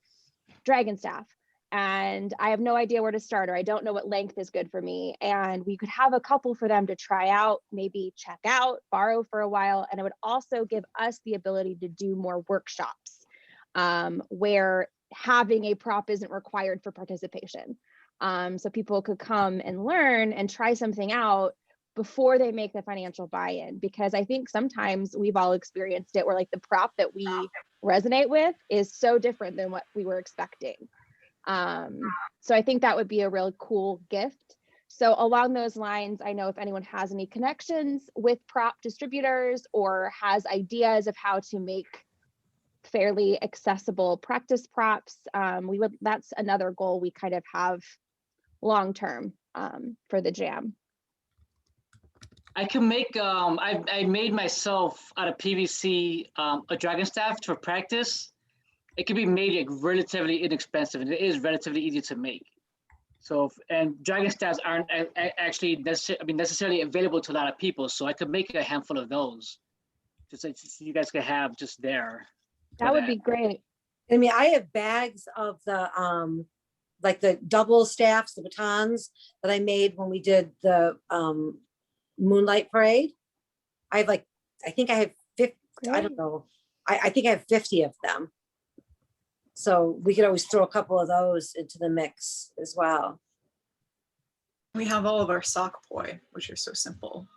Speaker 1: dragon staff and I have no idea where to start, or I don't know what length is good for me. And we could have a couple for them to try out, maybe check out, borrow for a while. And it would also give us the ability to do more workshops where having a prop isn't required for participation. So people could come and learn and try something out before they make the financial buy-in, because I think sometimes we've all experienced it where like the prop that we resonate with is so different than what we were expecting. So I think that would be a really cool gift. So along those lines, I know if anyone has any connections with prop distributors or has ideas of how to make fairly accessible practice props, that's another goal we kind of have long-term for the Jam.
Speaker 7: I can make, I made myself out of PVC a dragon staff for practice. It can be made like relatively inexpensive, and it is relatively easy to make. So, and dragon staffs aren't actually necessarily available to a lot of people. So I could make a handful of those, just like you guys could have just there.
Speaker 1: That would be great.
Speaker 10: I mean, I have bags of the like the double staffs, the batons that I made when we did the Moonlight Parade. I have like, I think I have 50, I don't know. I think I have 50 of them. So we could always throw a couple of those into the mix as well.
Speaker 8: We have all of our sock poi, which are so simple.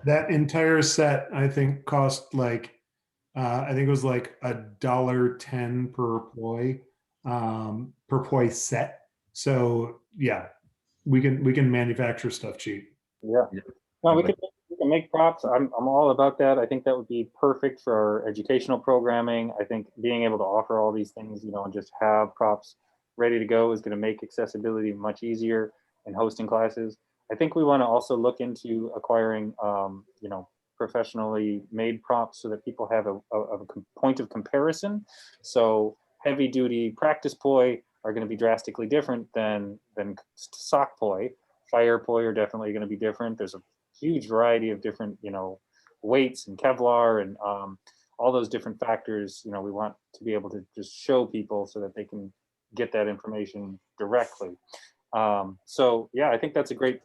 Speaker 3: That entire set, I think, cost like, I think it was like $1.10 per poi set. So yeah, we can manufacture stuff cheap.
Speaker 2: Yeah. No, we can make props. I'm all about that. I think that would be perfect for our educational programming. I think being able to offer all these things, you know, and just have props ready to go is going to make accessibility much easier in hosting classes. I think we want to also look into acquiring, you know, professionally made props so that people have a point of comparison. So heavy duty practice poi are going to be drastically different than sock poi. Fire poi are definitely going to be different. There's a huge variety of different, you know, weights and Kevlar and all those different factors. You know, we want to be able to just show people so that they can get that information directly. So yeah, I think that's a great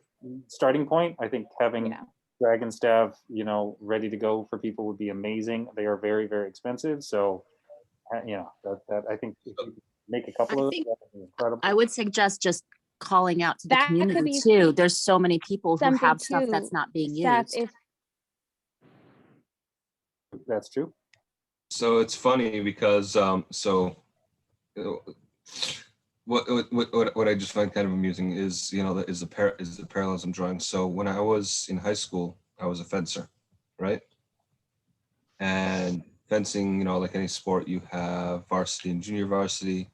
Speaker 2: starting point. I think having
Speaker 1: Yeah.
Speaker 2: Dragon Staff, you know, ready to go for people would be amazing. They are very, very expensive. So, you know, that I think if you could make a couple
Speaker 9: I
Speaker 2: of those,
Speaker 9: think
Speaker 2: that would be incredible.
Speaker 9: I would suggest just calling out to the
Speaker 1: That could
Speaker 9: community
Speaker 1: be
Speaker 9: too. There's so many people who
Speaker 1: something
Speaker 9: have stuff that's
Speaker 1: too,
Speaker 9: not being
Speaker 1: Steph,
Speaker 9: used.
Speaker 1: if
Speaker 2: That's true.
Speaker 5: So it's funny because so uh, what I just find kind of amusing is, you know, is the parallels I'm drawing. So when I was in high school, I was a fencer, right? And fencing, you know, like any sport, you have varsity and junior varsity.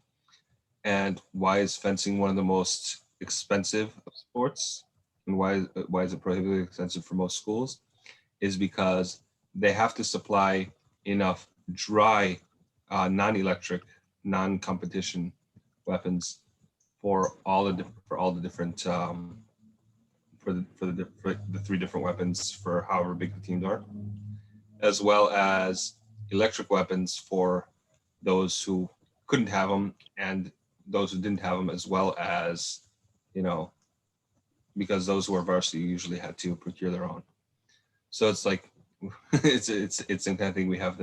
Speaker 5: And why is fencing one of the most expensive of sports? And why is it prohibitively expensive for most schools? Is because they have to supply enough dry, non-electric, non-competition weapons for all the different for the three different weapons for however big the teams are, as well as electric weapons for those who couldn't have them and those who didn't have them, as well as, you know, because those who are varsity usually had to procure their own. So it's like it's the kind of thing. We have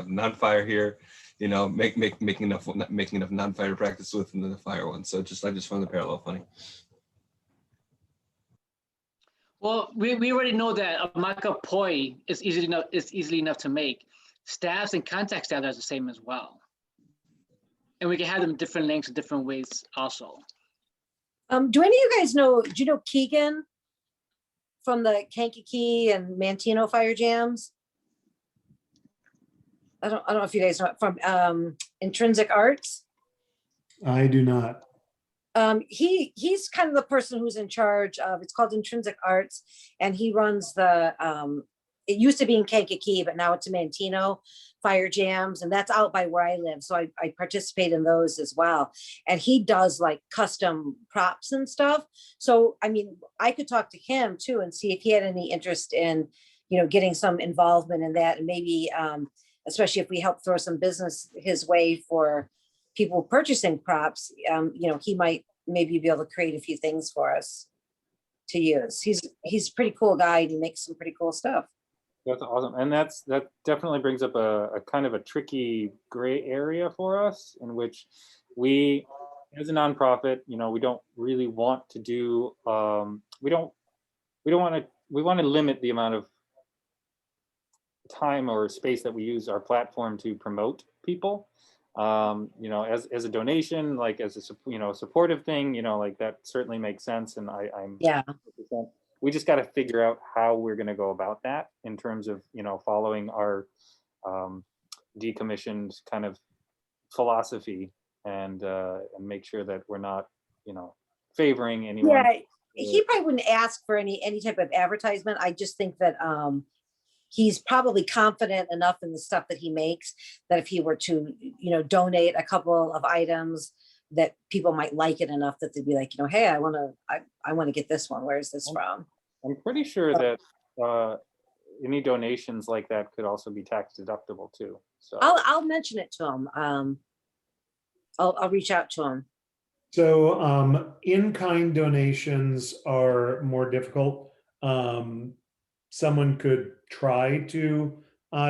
Speaker 5: non-fire here, you know, making enough non-fire practice within the fire one. So I just found the parallel funny.
Speaker 7: Well, we already know that a mock-up poi is easily enough to make. Staffs and contact staff are the same as well. And we can have them different lengths and different weights also.
Speaker 10: Do any of you guys know, do you know Keegan from the Kankakee and Mantino Fire Jams? I don't know if you guys know it, from Intrinsic Arts.
Speaker 3: I do not.
Speaker 10: He's kind of the person who's in charge of, it's called Intrinsic Arts, and he runs the it used to be in Kankakee, but now it's in Mantino Fire Jams, and that's out by where I live. So I participate in those as well. And he does like custom props and stuff. So I mean, I could talk to him too and see if he had any interest in, you know, getting some involvement in that, and maybe especially if we help throw some business his way for people purchasing props, you know, he might maybe be able to create a few things for us to use. He's a pretty cool guy, and he makes some pretty cool stuff.
Speaker 2: That's awesome. And that definitely brings up a kind of a tricky gray area for us, in which we, as a nonprofit, you know, we don't really want to do, we want to limit the amount of time or space that we use our platform to promote people. You know, as a donation, like as a, you know, supportive thing, you know, like that certainly makes sense. And I'm
Speaker 10: Yeah.
Speaker 2: 100%. We just got to figure out how we're going to go about that in terms of, you know, following our decommissioned kind of philosophy, and make sure that we're not, you know, favoring anyone.
Speaker 10: Yeah, he probably wouldn't ask for any type of advertisement. I just think that he's probably confident enough in the stuff that he makes that if he were to, you know, donate a couple of items, that people might like it enough that they'd be like, you know, hey, I want to get this one. Where is this from?
Speaker 2: I'm pretty sure that any donations like that could also be tax deductible too. So
Speaker 10: I'll mention it to him. I'll reach out to him.
Speaker 3: So in-kind donations are more difficult. Someone could try to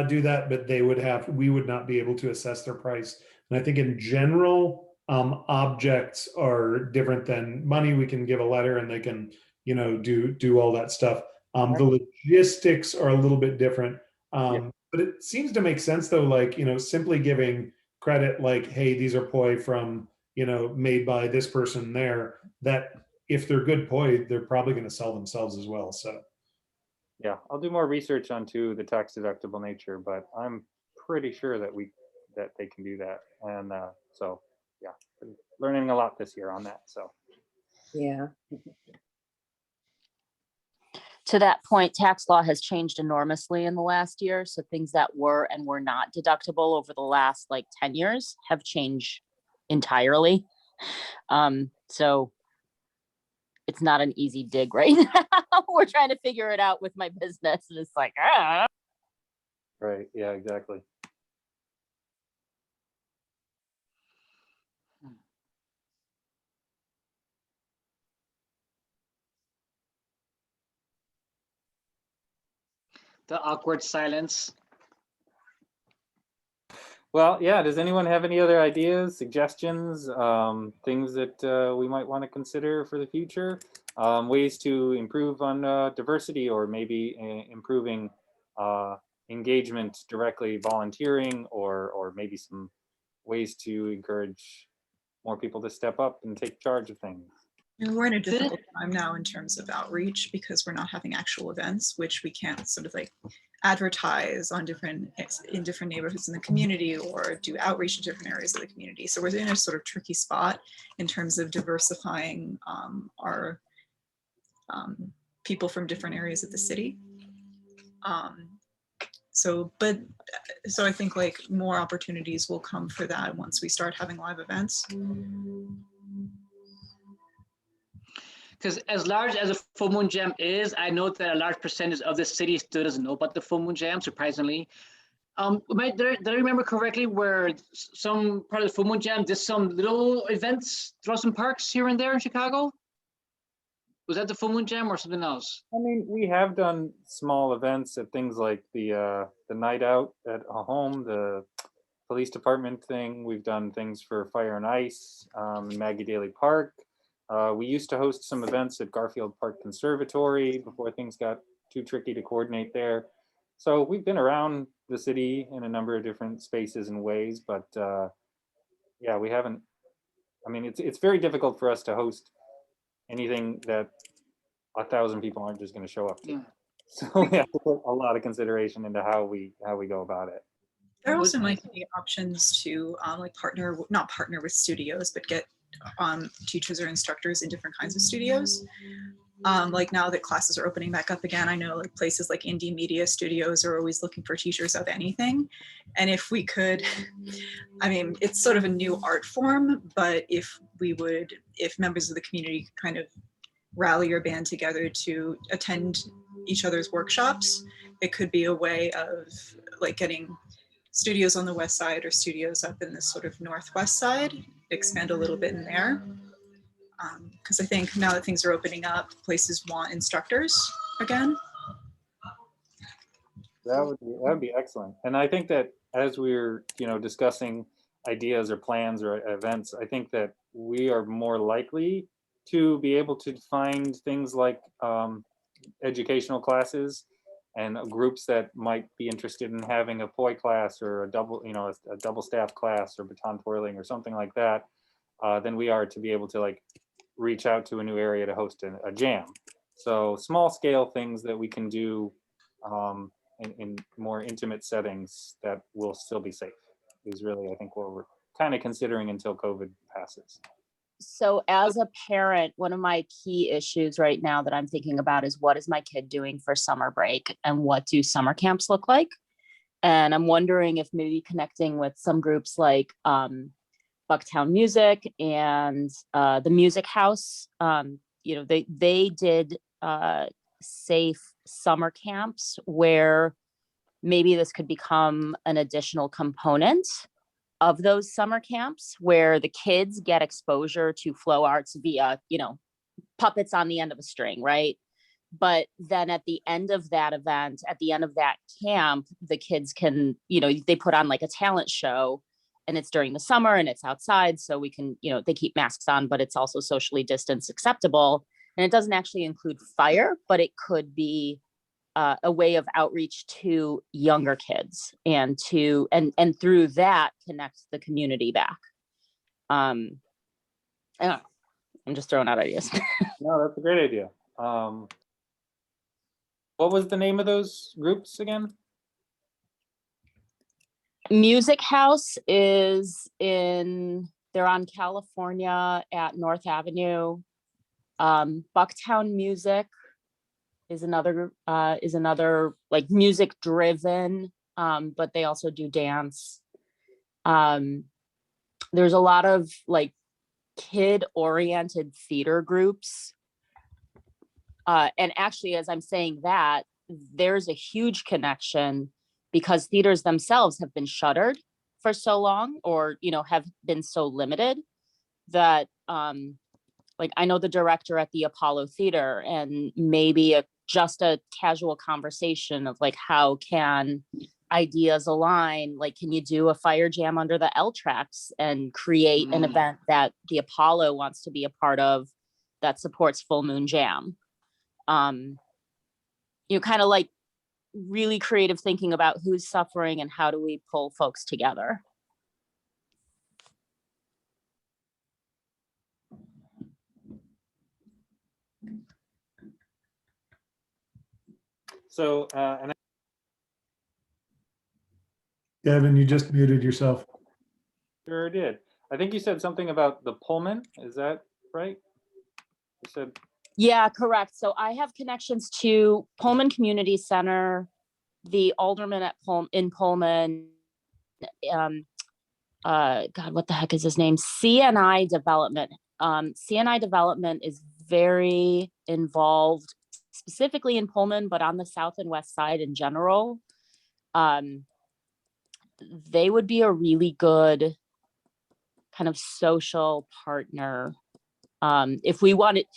Speaker 3: do that, but we would not be able to assess their price. And I think in general, objects are different than money. We can give a letter and they can, you know, do all that stuff. The logistics are a little bit different. But it seems to make sense though, like, you know, simply giving credit like, hey, these are poi from, you know, made by this person there, that if they're good poi, they're probably going to sell themselves as well. So
Speaker 2: yeah, I'll do more research onto the tax deductible nature, but I'm pretty sure that they can do that. And so yeah, learning a lot this year on that. So
Speaker 10: yeah.
Speaker 9: to that point, tax law has changed enormously in the last year. So things that were and were not deductible over the last like 10 years have changed entirely. So it's not an easy dig right now. We're trying to figure it out with my business. And it's like,
Speaker 2: Right, yeah, exactly.
Speaker 7: The awkward silence.
Speaker 2: Well, yeah, does anyone have any other ideas, suggestions, things that we might want to consider for the future? Ways to improve on diversity, or maybe improving engagement directly, volunteering, or maybe some ways to encourage more people to step up and take charge of things.
Speaker 8: And we're in a difficult time now in terms of outreach because we're not having actual events, which we can't sort of like advertise on in different neighborhoods in the community or do outreach to different areas of the community. So we're in a sort of tricky spot in terms of diversifying our people from different areas of the city. So I think like more opportunities will come for that once we start having live events.
Speaker 7: Because as large as a full moon jam is, I know that a large percentage of the city still doesn't know about the full moon jam, surprisingly. Did I remember correctly where some part of the full moon jam did some little events throughout some parks here and there in Chicago? Was that the full moon jam or something else?
Speaker 2: I mean, we have done small events at things like the night out at a home, the police department thing. We've done things for Fire and Ice, Maggie Daly Park. We used to host some events at Garfield Park Conservatory before things got too tricky to coordinate there. So we've been around the city in a number of different spaces and ways, but yeah, we haven't. I mean, it's very difficult for us to host anything that 1,000 people aren't just going to show up to.
Speaker 7: Yeah.
Speaker 2: So we have to put a lot of consideration into how we go about it.
Speaker 8: There also might be options to like not partner with studios, but get teachers or instructors in different kinds of studios. Like now that classes are opening back up again, I know like places like indie media studios are always looking for teachers of anything. And if we could, I mean, it's sort of a new art form, but if members of the community kind of rally your band together to attend each other's workshops, it could be a way of like getting studios on the west side or studios up in this sort of northwest side, expand a little bit in there. Because I think now that things are opening up, places want instructors again.
Speaker 2: That would be excellent. And I think that as we're discussing ideas or plans or events, I think that we are more likely to be able to find things like educational classes and groups that might be interested in having a poi class or a double staff class or baton twirling or something like that, than we are to be able to like reach out to a new area to host a jam. So small scale things that we can do in more intimate settings that will still be safe is really, I think, what we're kind of considering until COVID passes.
Speaker 9: So as a parent, one of my key issues right now that I'm thinking about is what is my kid doing for summer break and what do summer camps look like? And I'm wondering if maybe connecting with some groups like Bucktown Music and the Music House, they did safe summer camps where maybe this could become an additional component of those summer camps where the kids get exposure to flow arts via, puppets on the end of a string, right? But then at the end of that event, at the end of that camp, the kids can, they put on like a talent show, and it's during the summer and it's outside. So we can, they keep masks on, but it's also socially distanced acceptable. And it doesn't actually include fire, but it could be a way of outreach to younger kids and through that connect the community back. I'm just throwing out ideas.
Speaker 2: No, that's a great idea. What was the name of those groups again?
Speaker 9: Music House they're on California at North Avenue. Bucktown Music is another like music driven, but they also do dance. There's a lot of like kid oriented theater groups. And actually, as I'm saying that, there's a huge connection because theaters themselves have been shuttered for so long, or, you know, have been so limited that, like, I know the director at the Apollo Theater, and maybe just a casual conversation of like, how can ideas align? Like, can you do a fire jam under the L tracks and create an event that the Apollo wants to be a part of that supports Full Moon Jam? You know, kind of like really creative thinking about who's suffering and how do we pull folks together.
Speaker 2: So, and
Speaker 3: Devin, you just muted yourself.
Speaker 2: sure did. I think you said something about the Pullman. Is that right? You said.
Speaker 9: Yeah, correct. So I have connections to Pullman Community Center, the alderman at Pullman, God, what the heck is his name? CNI Development. CNI Development is very involved, specifically in Pullman, but on the south and west side in general. They would be a really good kind of social partner. If we wanted,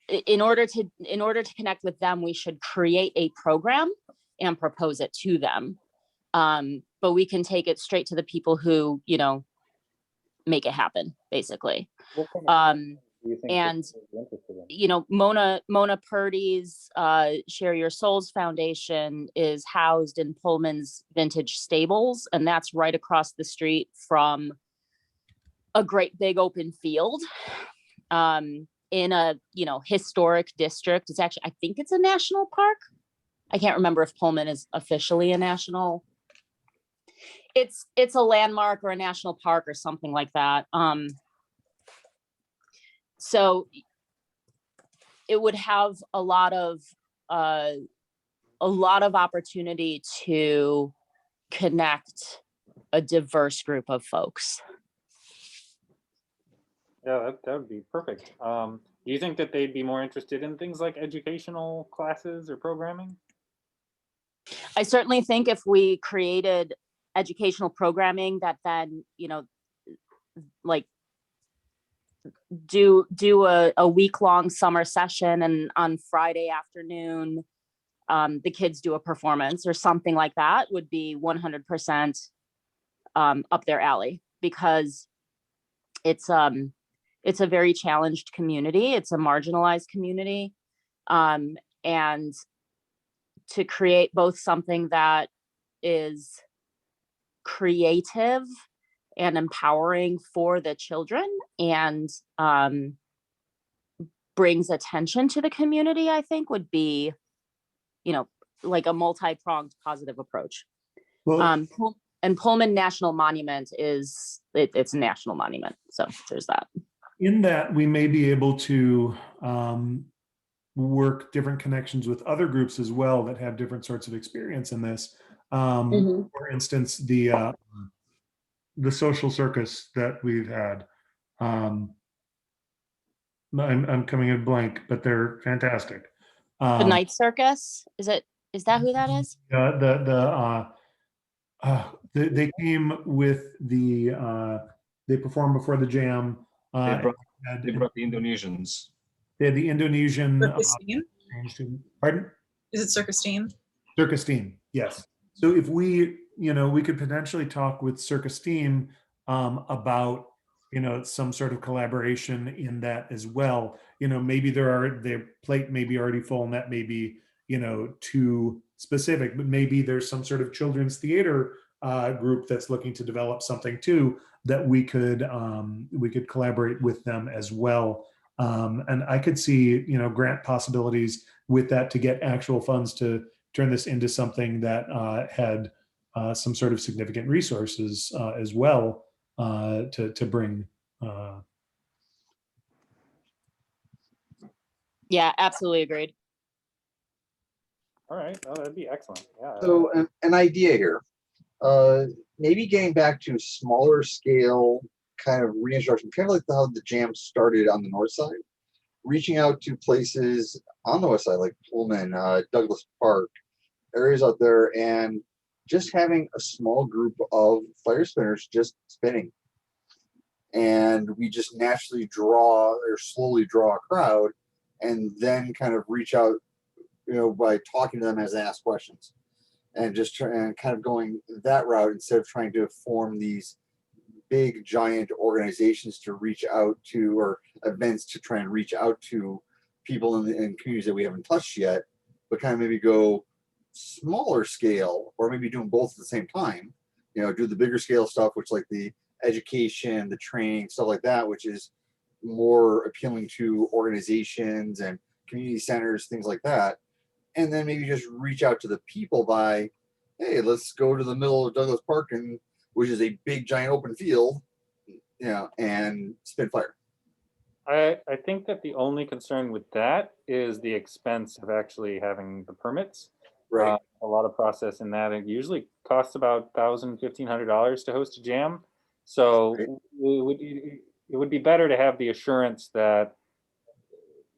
Speaker 9: in order to connect with them, we should create a program and propose it to them. But we can take it straight to the people who, you know, make it happen, basically. And, you know, Mona Purdy's Share Your Souls Foundation is housed in Pullman's Vintage Stables, and that's right across the street from a great big open field. In a, you know, historic district. It's actually, I think it's a national park. I can't remember if Pullman is officially a national. It's a landmark or a national park or something like that. So it would have a lot of opportunity to connect a diverse group of folks.
Speaker 2: Yeah, that would be perfect. Do you think that they'd be more interested in things like educational classes or programming?
Speaker 9: I certainly think if we created educational programming that then, you know, like do a week-long summer session, and on Friday afternoon, the kids do a performance or something like that, would be 100% up their alley, because it's a very challenged community. It's a marginalized community. And to create both something that is creative and empowering for the children and brings attention to the community, I think would be, you know, like a multi-pronged positive approach.
Speaker 3: Well,
Speaker 9: and Pullman National Monument is, it's a national monument. So there's that.
Speaker 3: in that, we may be able to work different connections with other groups as well that have different sorts of experience in this. For instance, the social circus that we've had. I'm coming in blank, but they're fantastic.
Speaker 9: The Night Circus, is that who that is?
Speaker 3: They came with they performed before the jam.
Speaker 5: They brought the Indonesians.
Speaker 3: They had the Indonesian.
Speaker 8: Circus Team?
Speaker 3: Pardon?
Speaker 8: Is it Circus Team?
Speaker 3: Circus Team, yes. So if we, you know, we could potentially talk with Circus Team about, you know, some sort of collaboration in that as well. You know, maybe their plate may be already full, and that may be, you know, too specific, but maybe there's some sort of children's theater group that's looking to develop something too, that we could collaborate with them as well. And I could see, you know, grant possibilities with that to get actual funds to turn this into something that had some sort of significant resources as well to bring.
Speaker 9: Yeah, absolutely agreed.
Speaker 2: All right. Oh, that'd be excellent. Yeah.
Speaker 11: So an idea here, maybe getting back to smaller scale kind of reinstruction, kind of like how the jam started on the north side, reaching out to places on the west side like Pullman, Douglas Park, areas out there, and just having a small group of fire spinners just spinning. And we just naturally draw or slowly draw a crowd and then kind of reach out, by talking to them as they ask questions and just try and kind of going that route instead of trying to form these big giant organizations to reach out to, or events to try and reach out to people in communities that we haven't touched yet, but kind of maybe go smaller scale, or maybe doing both at the same time. Do the bigger scale stuff, which like the education, the training, stuff like that, which is more appealing to organizations and community centers, things like that. And then maybe just reach out to the people by, hey, let's go to the middle of Douglas Park, which is a big giant open field, and spin fire.
Speaker 2: I think that the only concern with that is the expense of actually having the permits.
Speaker 11: Right.
Speaker 2: A lot of process in that. It usually costs about $1,000, $1,500 to host a jam. So it would be better to have the assurance that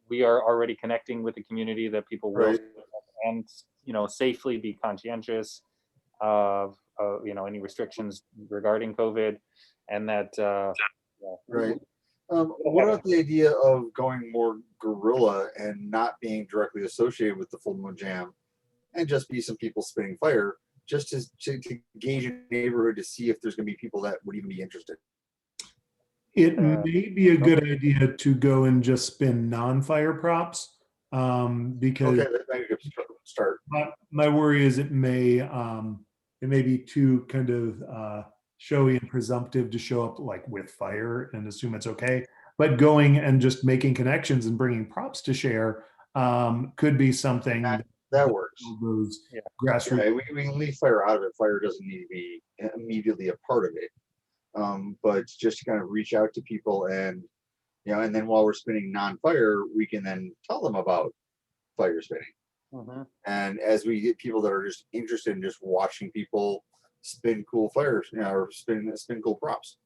Speaker 2: we are already connecting with the community, that people will, and safely be conscientious of any restrictions regarding COVID, and that
Speaker 11: Right. What about the idea of going more guerrilla and not being directly associated with the Full Moon Jam, and just be some people spinning fire, just to gauge a neighborhood to see if there's going to be people that would even be interested?
Speaker 3: It may be a good idea to go and just spin non-fire props, because
Speaker 11: that's a good start.
Speaker 3: My worry is it may be too kind of showy and presumptive to show up like with fire and assume it's okay. But going and just making connections and bringing props to share could be something
Speaker 11: that works.
Speaker 3: Those grassroots.
Speaker 11: Yeah, we can leave fire out of it. Fire doesn't need to be immediately a part of it. But just to kind of reach out to people, and and then while we're spinning non-fire, we can then tell them about fire spinning.
Speaker 2: Mm-hmm.
Speaker 11: And as we get people that are just interested in just watching people spin cool fires, or spin cool props.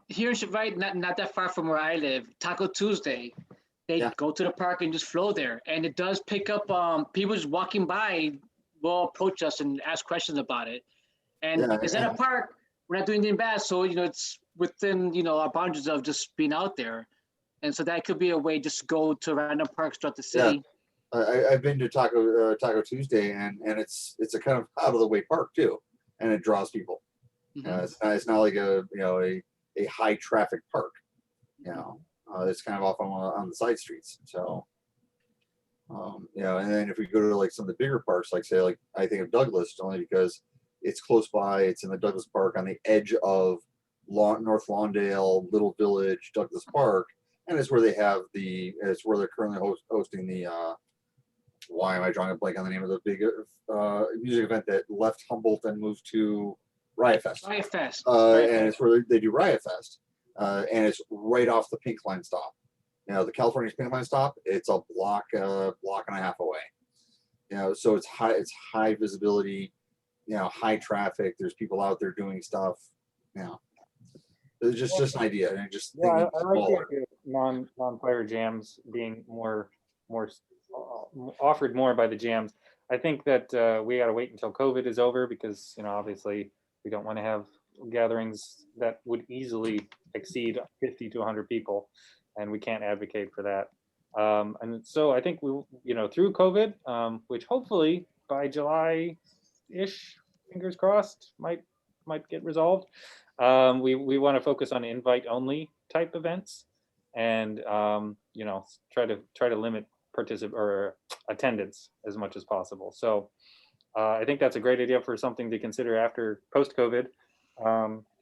Speaker 7: Here in right, not that far from where I live, Taco Tuesday, they go to the park and just flow there, and it does pick up people just walking by will approach us and ask questions about it. And it's at a park. We're not doing anything bad, so it's within our boundaries of just being out there, and so that could be a way. Just go to random parks throughout the city.
Speaker 11: I've been to Taco Tuesday, and it's a kind of out of the way park too, and it draws people.
Speaker 7: Mm-hmm.
Speaker 11: It's not like a high traffic park. It's kind of off on the side streets. So and then if we go to like some of the bigger parks, like say I think of Douglas, only because it's close by. It's in the Douglas Park on the edge of North Lawndale, Little Village, Douglas Park, and it's where they have it's where they're currently hosting the. Why am I drawing a blank on the name of the big music event that left Humboldt and moved to Riot Fest?
Speaker 7: Riot Fest.
Speaker 11: And it's where they do Riot Fest, and it's right off the Pink Line stop. The California Pink Line stop. It's a block and a half away. So it's high visibility. High traffic. There's people out there doing stuff. It's just an idea, and just
Speaker 2: I like the idea of non-fire jams being more offered more by the jams. I think that we got to wait until COVID is over, because obviously we don't want to have gatherings that would easily exceed 50 to 100 people, and we can't advocate for that. And so I think we through COVID, which hopefully by July-ish, fingers crossed, might get resolved. We want to focus on invite-only type events, and try to limit attendance as much as possible. So I think that's a great idea for something to consider after post-COVID,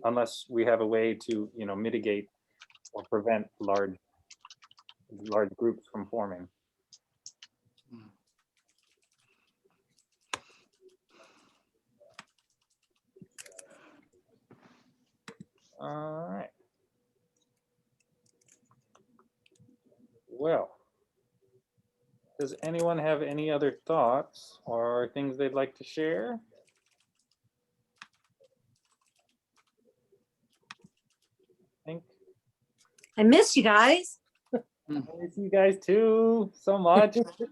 Speaker 2: unless we have a way to mitigate or prevent large groups from forming. All right. Well, Does anyone have any other thoughts or things they'd like to share? I think
Speaker 10: I miss you guys.
Speaker 2: I miss you guys too so much. This is great.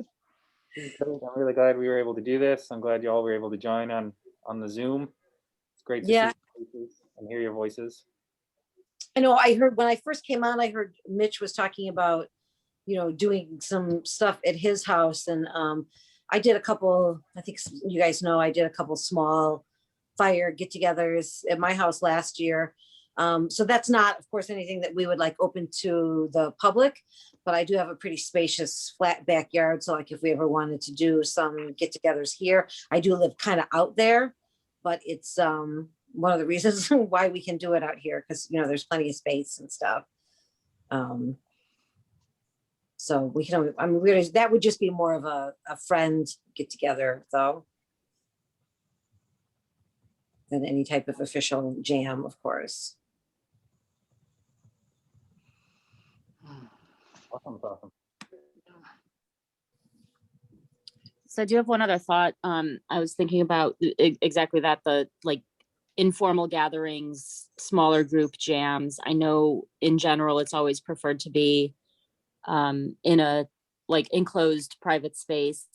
Speaker 2: I'm really glad we were able to do this. I'm glad you all were able to join on the Zoom. It's great to see
Speaker 10: Yeah.
Speaker 2: your faces and hear your voices.
Speaker 10: I know I heard when I first came on, I heard Mitch was talking about, doing some stuff at his house. And I did a couple, I think you guys know, I did a couple small fire get-togethers at my house last year. So that's not, of course, anything that we would like open to the public, but I do have a pretty spacious flat backyard. So like if we ever wanted to do some get-togethers here, I do live kind of out there, but it's one of the reasons why we can do it out here, because there's plenty of space and stuff. So we can, that would just be more of a friend get together though, than any type of official jam, of course.
Speaker 2: Awesome.
Speaker 9: So I do have one other thought. I was thinking about exactly that, the like informal gatherings, smaller group jams. I know in general, it's always preferred to be in a like enclosed private space.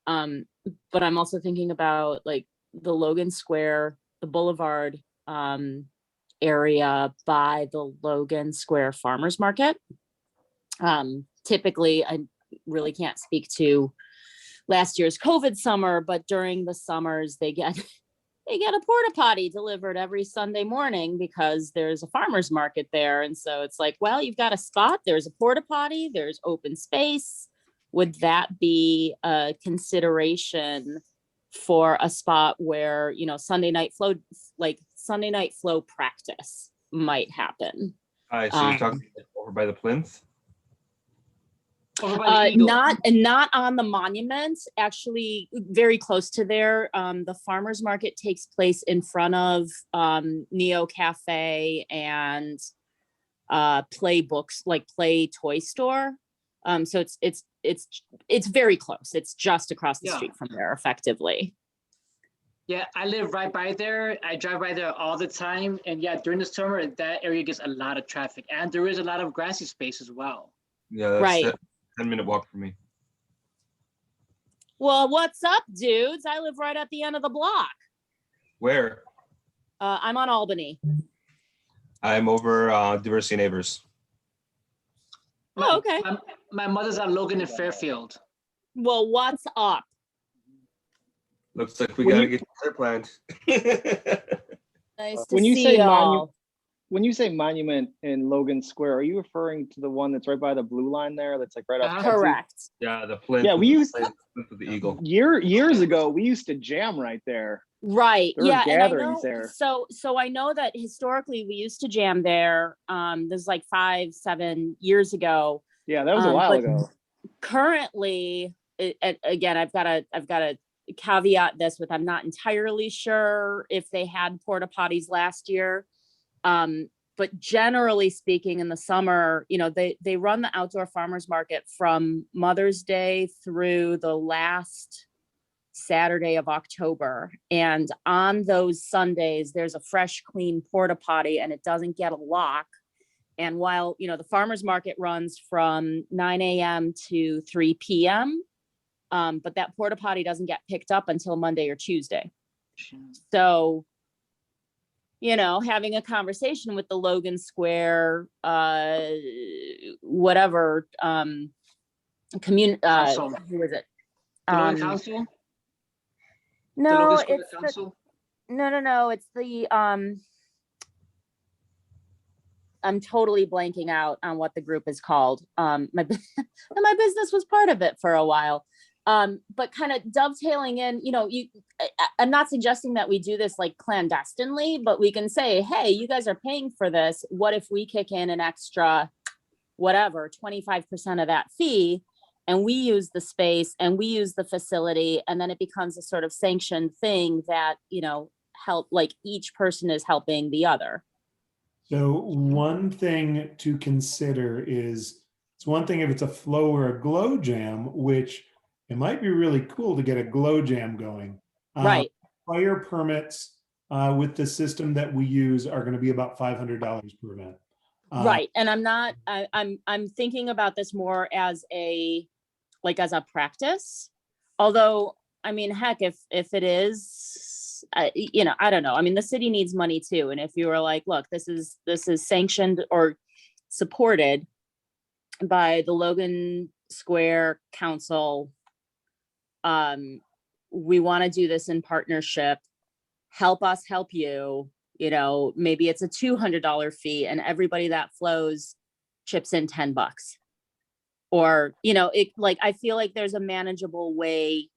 Speaker 9: But I'm also thinking about like the Logan Square, the Boulevard area by the Logan Square Farmers Market. Typically, I really can't speak to last year's COVID summer, but during the summers, they get a porta potty delivered every Sunday morning because there's a farmer's market there. And so it's like, well, you've got a spot, there's a porta potty, there's open space. Would that be a consideration for a spot where, Sunday night flow practice might happen?
Speaker 5: All right, so you're talking over by the plinth?
Speaker 9: Not on the monument, actually very close to there. The farmers market takes place in front of Neo Cafe and Play Books, like Play Toy Store. So it's very close. It's just across the street from there, effectively.
Speaker 7: Yeah, I live right by there. I drive by there all the time. And yeah, during the summer, that area gets a lot of traffic. And there is a lot of grassy space as well.
Speaker 5: Yeah, that's
Speaker 9: right.
Speaker 5: a 10-minute walk for me.
Speaker 9: Well, what's up, dudes? I live right at the end of the block.
Speaker 5: Where?
Speaker 9: I'm on Albany.
Speaker 5: I'm over Diversity Neighbors.
Speaker 9: Oh, okay.
Speaker 7: My mother's at Logan and Fairfield.
Speaker 9: Well, what's up?
Speaker 5: Looks like we gotta get their plans.
Speaker 9: Nice to see y'all.
Speaker 4: When you say monument in Logan Square, are you referring to the one that's right by the blue line there? That's like right off.
Speaker 9: Correct.
Speaker 5: Yeah, the plinth.
Speaker 4: Yeah, we used
Speaker 5: Plinth of the Eagle.
Speaker 4: years ago. We used to jam right there.
Speaker 9: Right.
Speaker 4: There were
Speaker 9: Yeah.
Speaker 4: gatherings
Speaker 9: And I know,
Speaker 4: there.
Speaker 9: so I know that historically we used to jam there. This is like 5-7 years ago.
Speaker 4: Yeah, that was a while
Speaker 9: but
Speaker 4: ago.
Speaker 9: Currently, again, I've got to caveat this with, I'm not entirely sure if they had porta potties last year. But generally speaking, in the summer, they run the outdoor farmers market from Mother's Day through the last Saturday of October. And on those Sundays, there's a fresh, clean porta potty and it doesn't get a lock. And while, the farmers market runs from 9 a.m. to 3 p.m., but that porta potty doesn't get picked up until Monday or Tuesday. So, having a conversation with the Logan Square, who is it?
Speaker 7: Logan Council?
Speaker 9: No,
Speaker 7: Logan
Speaker 9: it's
Speaker 7: Council?
Speaker 9: no, it's the, I'm totally blanking out on what the group is called. My business was part of it for a while. But kind of dovetailing in, I'm not suggesting that we do this like clandestinely, but we can say, hey, you guys are paying for this. What if we kick in an extra, 25% of that fee, and we use the space and we use the facility, and then it becomes a sort of sanctioned thing that, help, like each person is helping the other.
Speaker 3: So one thing to consider is, it's one thing if it's a flow or a glow jam, which it might be really cool to get a glow jam going.
Speaker 9: Right.
Speaker 3: Fire permits with the system that we use are going to be about $500 per event.
Speaker 9: Right. And I'm thinking about this more as a practice. Although, I mean, heck, if it is, you know, I don't know. I mean, the city needs money too. And if you were like, look, this is sanctioned or supported by the Logan Square Council. We want to do this in partnership. Help us help you. You know, maybe it's a $200 fee and everybody that flows chips in $10. Or, you know, it like, I feel like there's a manageable way.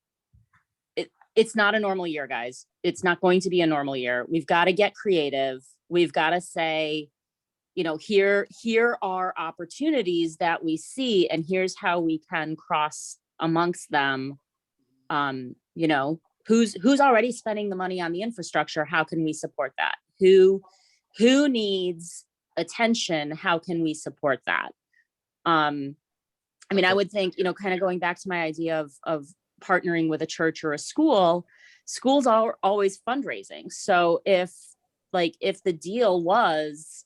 Speaker 9: It's not a normal year, guys. It's not going to be a normal year. We've got to get creative. We've got to say, you know, here are opportunities that we see, and here's how we can cross amongst them. You know, who's already spending the money on the infrastructure? How can we support that? Who needs attention? How can we support that? I mean, I would think, you know, kind of going back to my idea of partnering with a church or a school, schools are always fundraising. So if the deal was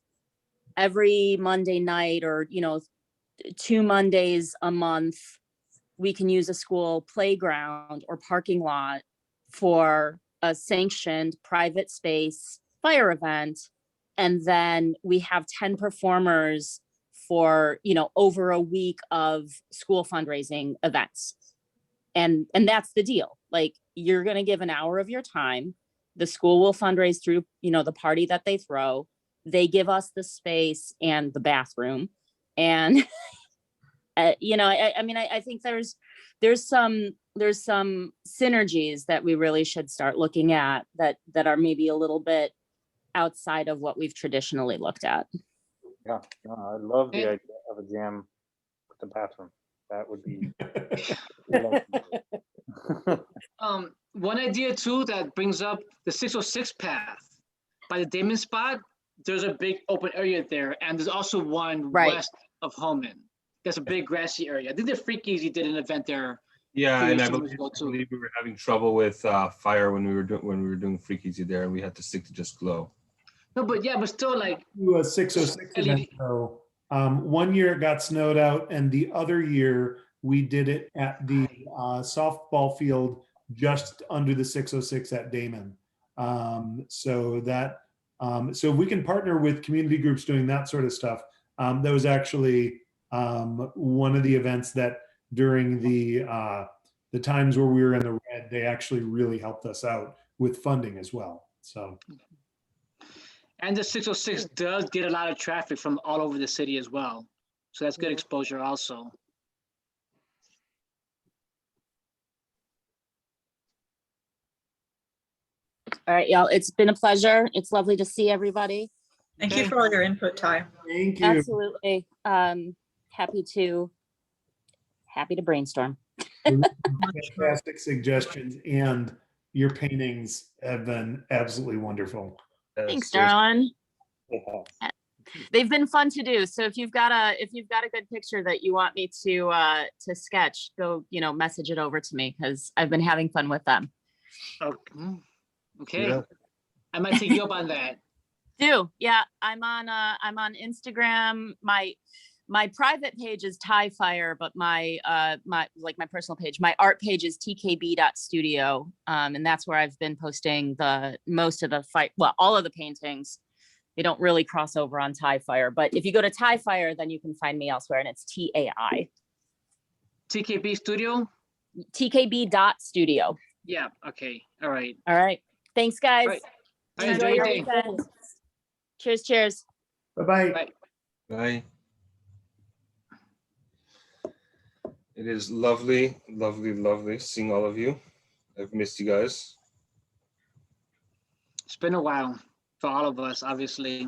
Speaker 9: every Monday night, or, you know, 2 Mondays a month, we can use a school playground or parking lot for a sanctioned private space fire event. And then we have 10 performers for, you know, over a week of school fundraising events. And that's the deal. Like, you're going to give an hour of your time. The school will fundraise through, you know, the party that they throw. They give us the space and the bathroom. And, you know, I mean, I think there's some synergies that we really should start looking at that are maybe a little bit outside of what we've traditionally looked at.
Speaker 2: Yeah, no, I love the idea of a jam with the bathroom. That would be.
Speaker 7: One idea too that brings up the 606 path by the Damon spot. There's a big open area there, and there's also one west of Holman. There's a big grassy area. I think the Freakies did an event there.
Speaker 5: Yeah, and I believe we were having trouble with fire when we were doing Freak Easy there, and we had to stick to just glow.
Speaker 7: No, but still, like,
Speaker 3: a 606 event, though. 1 year it got snowed out, and the other year we did it at the softball field just under the 606 at Damon. So we can partner with community groups doing that sort of stuff. That was actually one of the events that during the times where we were in the red, they actually really helped us out with funding as well. So.
Speaker 7: And the 606 does get a lot of traffic from all over the city as well. So that's good exposure also.
Speaker 9: All right, y'all, it's been a pleasure. It's lovely to see everybody.
Speaker 8: Thank you for all your input, Ty.
Speaker 3: Thank you.
Speaker 9: Absolutely. Happy to brainstorm.
Speaker 3: Fantastic suggestions, and your paintings have been absolutely wonderful.
Speaker 9: Thanks, darling. They've been fun to do. So if you've got a good picture that you want me to sketch, go, you know, message it over to me, because I've been having fun with them.
Speaker 7: Okay.
Speaker 5: Yeah.
Speaker 7: I might take you up on that.
Speaker 9: Yeah, I'm on Instagram. My private page is Thai Fire, but my personal page, my art page is tkb.studio. And that's where I've been posting all of the paintings. They don't really cross over on Thai Fire, but if you go to Thai Fire, then you can find me elsewhere, and it's TAI.
Speaker 7: TKB Studio?
Speaker 9: tkb.studio.
Speaker 7: Yeah, okay. All right.
Speaker 9: Thanks, guys.
Speaker 7: All right. Enjoy your day.
Speaker 9: weekend. Cheers.
Speaker 3: Bye-bye.
Speaker 7: Bye.
Speaker 5: Bye. It is lovely, lovely, lovely seeing all of you. I've missed you guys.
Speaker 7: It's been a while for all of us, obviously.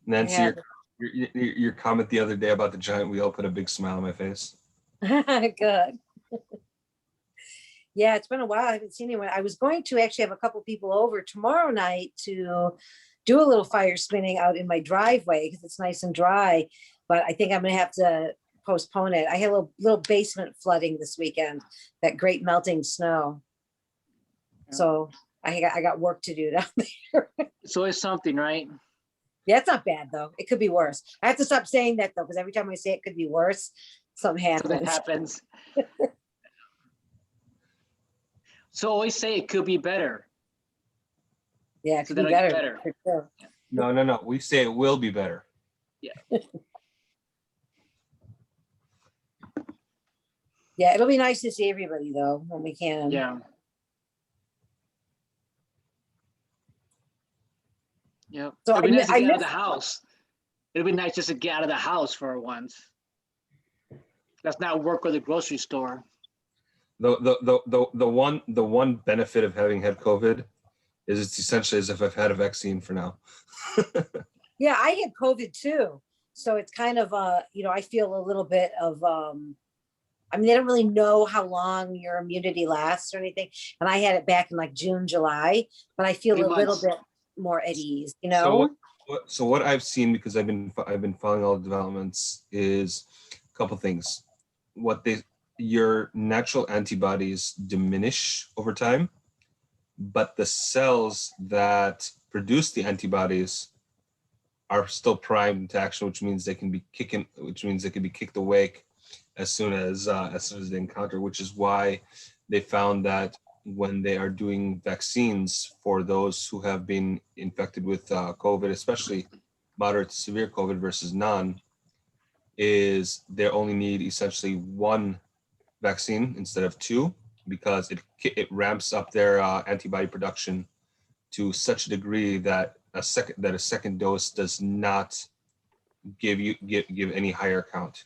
Speaker 5: Nancy, your comment the other day about the giant wheel put a big smile on my face.
Speaker 10: Good. Yeah, it's been a while. I haven't seen anyone. I was going to actually have a couple people over tomorrow night to do a little fire spinning out in my driveway because it's nice and dry. But I think I'm going to have to postpone it. I had a little basement flooding this weekend, that great melting snow.
Speaker 7: Yeah.
Speaker 10: So I got work to do down there.
Speaker 7: It's always something, right?
Speaker 10: Yeah, it's not bad though. It could be worse. I have to stop saying that though, because every time I say it could be worse, something
Speaker 7: So that
Speaker 10: happens.
Speaker 7: happens. So always say it could be better.
Speaker 10: Yeah, it
Speaker 7: So
Speaker 10: could be
Speaker 7: then it'll get
Speaker 10: better.
Speaker 7: better.
Speaker 10: For sure.
Speaker 5: No. We say it will be better.
Speaker 10: Yeah, it'll be nice to see everybody though, when we can.
Speaker 7: Yeah. Yeah.
Speaker 10: So
Speaker 7: It'd be nice to
Speaker 10: I
Speaker 7: get out of
Speaker 10: missed-
Speaker 7: the house. It'd be nice just to get out of the house for once. That's not work or the grocery store.
Speaker 5: The one benefit of having had COVID is it's essentially as if I've had a vaccine for now.
Speaker 10: Yeah, I had COVID too. So it's kind of, I feel a little bit of, I mean, they don't really know how long your immunity lasts or anything. And I had it back in like June, July, but I feel
Speaker 7: 3
Speaker 10: a little
Speaker 7: months.
Speaker 10: bit more at ease, you know?
Speaker 5: So what I've seen, because I've been following all the developments, is a couple things. Your natural antibodies diminish over time, but the cells that produce the antibodies are still primed into action, which means they can be kicked awake as soon as they encounter, which is why they found that when they are doing vaccines for those who have been infected with COVID, especially moderate to severe COVID versus none, is they only need essentially one vaccine instead of two, because it ramps up their antibody production to such a degree that a second dose does not give any higher count.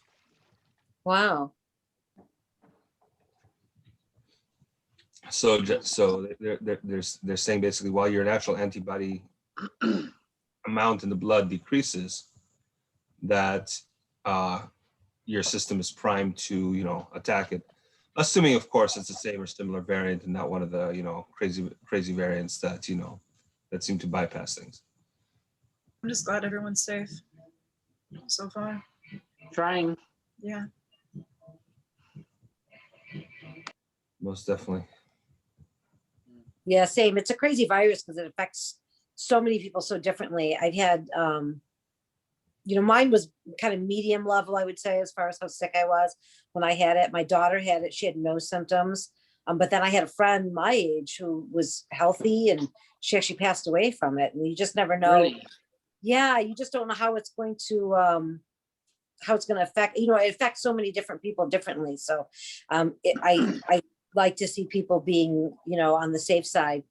Speaker 10: Wow.
Speaker 5: So they're saying basically, while your natural antibody amount in the blood decreases, that your system is primed to attack it, assuming of course it's the same or similar variant and not one of the crazy variants that that seem to bypass things.
Speaker 8: I'm just glad everyone's safe so far.
Speaker 7: Trying.
Speaker 8: Yeah.
Speaker 5: Most definitely.
Speaker 10: Yeah, same. It's a crazy virus because it affects so many people so differently. I've had, mine was kind of medium level, I would say, as far as how sick I was when I had it. My daughter had it. She had no symptoms. But then I had a friend my age who was healthy and she actually passed away from it. And you just never know.
Speaker 7: Really?
Speaker 10: Yeah, you just don't know how it's going to affect, it affects so many different people differently. So I like to see people being, on the safe side.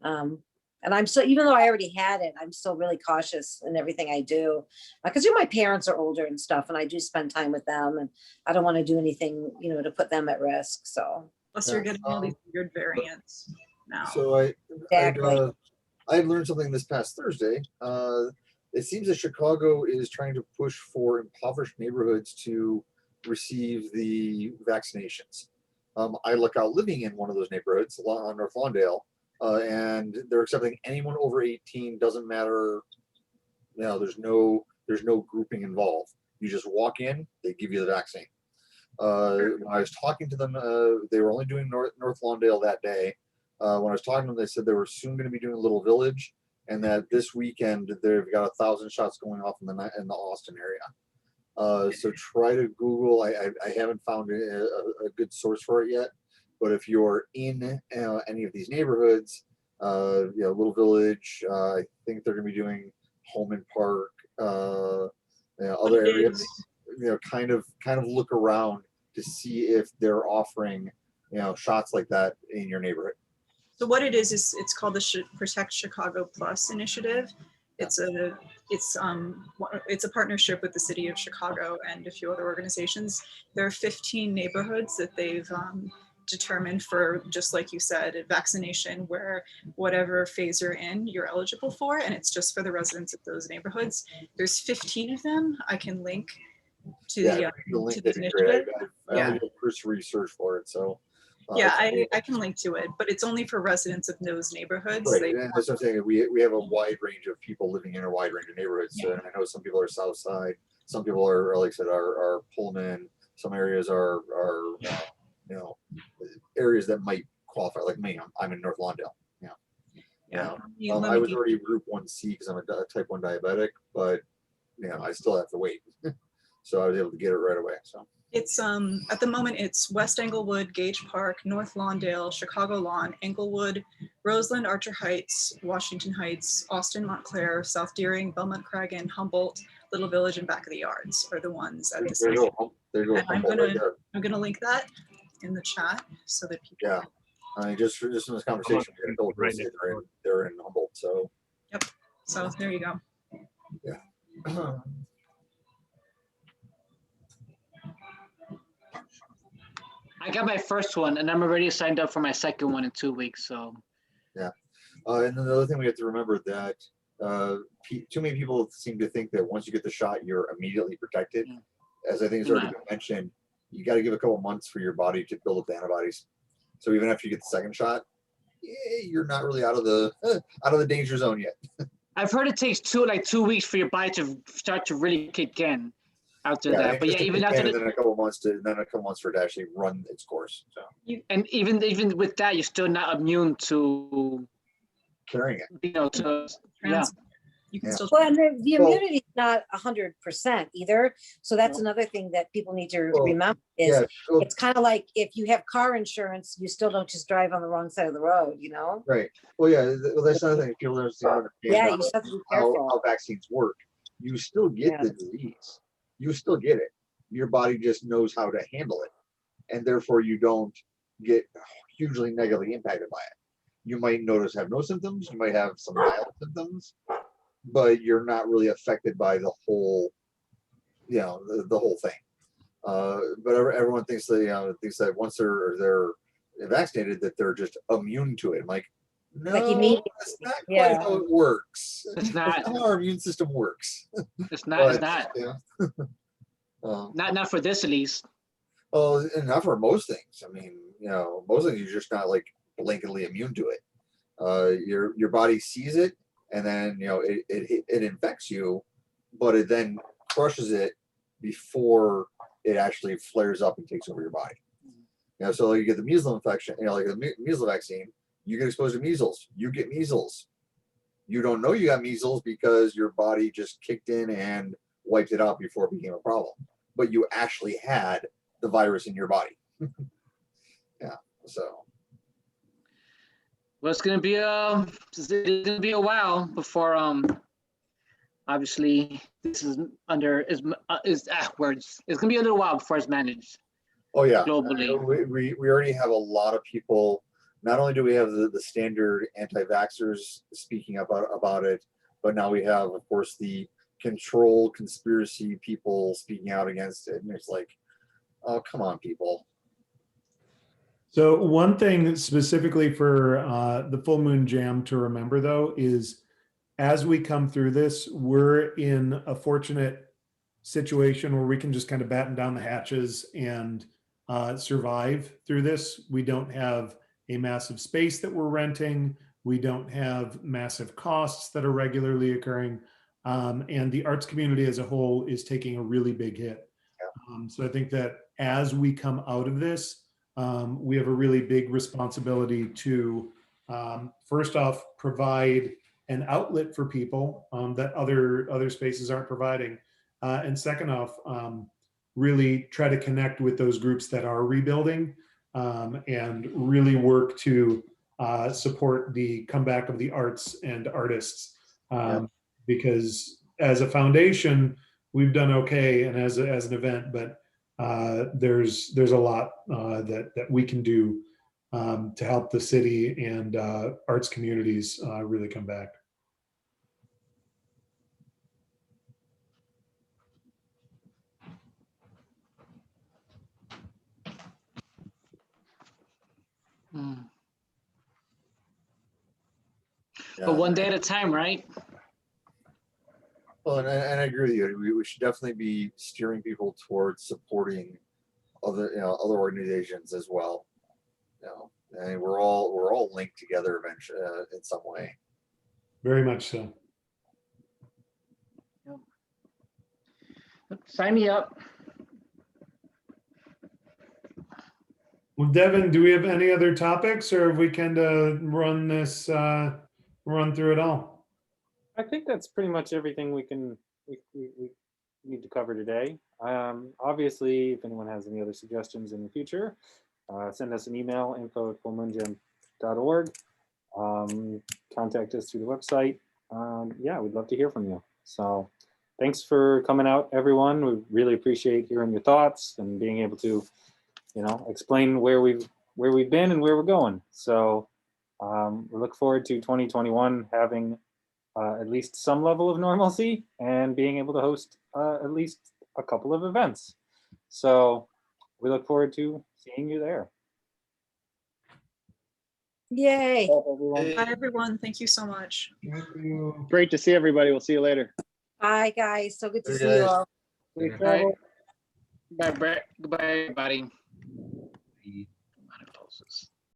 Speaker 10: And I'm so, even though I already had it, I'm still really cautious in everything I do. Because my parents are older and stuff, and I do spend time with them, and I don't want to do anything, to put them at risk. So.
Speaker 8: Plus you're getting all these weird variants now.
Speaker 11: So
Speaker 10: Exactly.
Speaker 11: I learned something this past Thursday. It seems that Chicago is trying to push for impoverished neighborhoods to receive the vaccinations. I look out living in one of those neighborhoods on North Lawndale, and they're accepting anyone over 18. Doesn't matter. There's no grouping involved. You just walk in, they give you the vaccine. When I was talking to them, they were only doing North Lawndale that day. When I was talking to them, they said they were soon going to be doing Little Village, and that this weekend they've got 1,000 shots going off in the Austin area. So try to Google. I haven't found a good source for it yet, but if you're in any of these neighborhoods, Little Village, I think they're going to be doing Holman Park, other areas. Kind of look around to see if they're offering, shots like that in your neighborhood.
Speaker 8: So what it is it's called the Protect Chicago Plus initiative. It's a partnership with the city of Chicago and a few other organizations. There are 15 neighborhoods that they've determined for, just like you said, a vaccination where whatever phase you're in, you're eligible for, and it's just for the residents of those neighborhoods. There's 15 of them. I can link to
Speaker 11: The link
Speaker 8: to
Speaker 11: that'd
Speaker 8: the
Speaker 11: be great.
Speaker 8: initiative.
Speaker 11: I only did cursory research for it, so.
Speaker 8: Yeah, I can link to it, but it's only for residents of those neighborhoods.
Speaker 11: Right, and that's what I'm saying. We have a wide range of people living in a wide range of neighborhoods.
Speaker 8: Yeah.
Speaker 11: And I know some people are South Side, some people are, like I said, are Pullman. Some areas are you know, areas that might qualify. Like me, I'm in North Lawndale.
Speaker 8: Yeah.
Speaker 11: I was already Group 1C because I'm a type 1 diabetic, but I still have to wait. So I was able to get it right away. So
Speaker 8: It's at the moment it's West Englewood, Gage Park, North Lawndale, Chicago Lawn, Englewood, Roseland, Archer Heights, Washington Heights, Austin, Montclair, South Deering, Belmont Cragen, Humboldt, Little Village, and Back of the Yards are the ones at this.
Speaker 11: there you go. There you go.
Speaker 8: And I'm
Speaker 11: Humboldt right
Speaker 8: gonna
Speaker 11: there.
Speaker 8: I'm gonna link that in the chat so that people.
Speaker 11: Yeah. I mean, just in this conversation, we're gonna go say they're in Humboldt. So.
Speaker 8: Yep. So there you go.
Speaker 11: Yeah.
Speaker 7: I got my first one and I'm already signed up for my second one in 2 weeks. So
Speaker 11: Yeah. And then the other thing we have to remember that too many people seem to think that once you get the shot, you're immediately protected. As I think it's already been mentioned, you got to give a couple months for your body to build up the antibodies. So even after you get the second shot, you're not really out of the danger zone yet.
Speaker 7: I've heard it takes 2 weeks for your body to start to really kick in after that. But yeah, even after
Speaker 11: then a couple months for it to actually run its course. So
Speaker 7: and even with that, you're still not immune to
Speaker 11: carrying it.
Speaker 7: Yeah.
Speaker 8: You can still.
Speaker 10: Well, and the immunity is not 100% either. So that's another thing that people need to remember is it's kind of like if you have car insurance, you still don't just drive on the wrong side of the road,
Speaker 11: Right. Well, yeah. Well, that's another thing. People understand
Speaker 10: you just have to be careful.
Speaker 11: How vaccines work. You still get the disease. You still get it. Your body just knows how to handle it, and therefore you don't get hugely negatively impacted by it. You might have no symptoms. You might have some mild symptoms, but you're not really affected by the whole, the whole thing. But everyone thinks that once they're vaccinated that they're just immune to it. I'm like, no, that's not quite how it works.
Speaker 7: It's not.
Speaker 11: That's how our immune system works.
Speaker 7: It's not. It's not.
Speaker 11: Yeah.
Speaker 7: Not for this at least.
Speaker 11: Well, and not for most things. I mean, most things you're just not like blanketly immune to it. Your body sees it, and then it infects you, but it then crushes it before it actually flares up and takes over your body. So like you get the measles infection, like the measles vaccine, you get exposed to measles, you get measles. You don't know you got measles because your body just kicked in and wiped it out before it became a problem. But you actually had the virus in your body. Yeah. So.
Speaker 7: Well, it's gonna be a while before obviously this is words. It's gonna be a little while before it's managed.
Speaker 11: Oh yeah.
Speaker 7: Globally.
Speaker 11: We already have a lot of people. Not only do we have the standard anti-vaxxers speaking about it, but now we have, of course, the control conspiracy people speaking out against it. And it's like, oh, come on, people.
Speaker 3: So one thing specifically for the Full Moon Jam to remember, though, is as we come through this, we're in a fortunate situation where we can just kind of batten down the hatches and survive through this. We don't have a massive space that we're renting. We don't have massive costs that are regularly occurring. And the arts community as a whole is taking a really big hit. So I think that as we come out of this, we have a really big responsibility to, first off, provide an outlet for people that other spaces aren't providing. And second off, really try to connect with those groups that are rebuilding and really work to support the comeback of the arts and artists. Because as a foundation, we've done okay, and as an event, but there's a lot that we can do to help the city and arts communities really come back.
Speaker 7: But one day at a time, right?
Speaker 11: Well, and I agree with you. We should definitely be steering people towards supporting other organizations as well. And we're all linked together eventually in some way.
Speaker 3: Very much so.
Speaker 7: Sign me up.
Speaker 3: Well, Devin, do we have any other topics, or have we kind of run through it all?
Speaker 2: I think that's pretty much everything we need to cover today. Obviously, if anyone has any other suggestions in the future, send us an email, info@fullmoongym.org. Contact us through the website. Yeah, we'd love to hear from you. So thanks for coming out, everyone. We really appreciate hearing your thoughts and being able to, explain where we've been and where we're going. So we look forward to 2021 having at least some level of normalcy and being able to host at least a couple of events. So we look forward to seeing you there.
Speaker 10: Yay.
Speaker 8: Bye, everyone. Thank you so much.
Speaker 3: Thank you.
Speaker 4: Great to see everybody. We'll see you later.
Speaker 10: Bye, guys. So good to
Speaker 11: Hey,
Speaker 10: see you
Speaker 11: guys.
Speaker 10: all.
Speaker 7: Bye. Bye, Brett. Goodbye, everybody.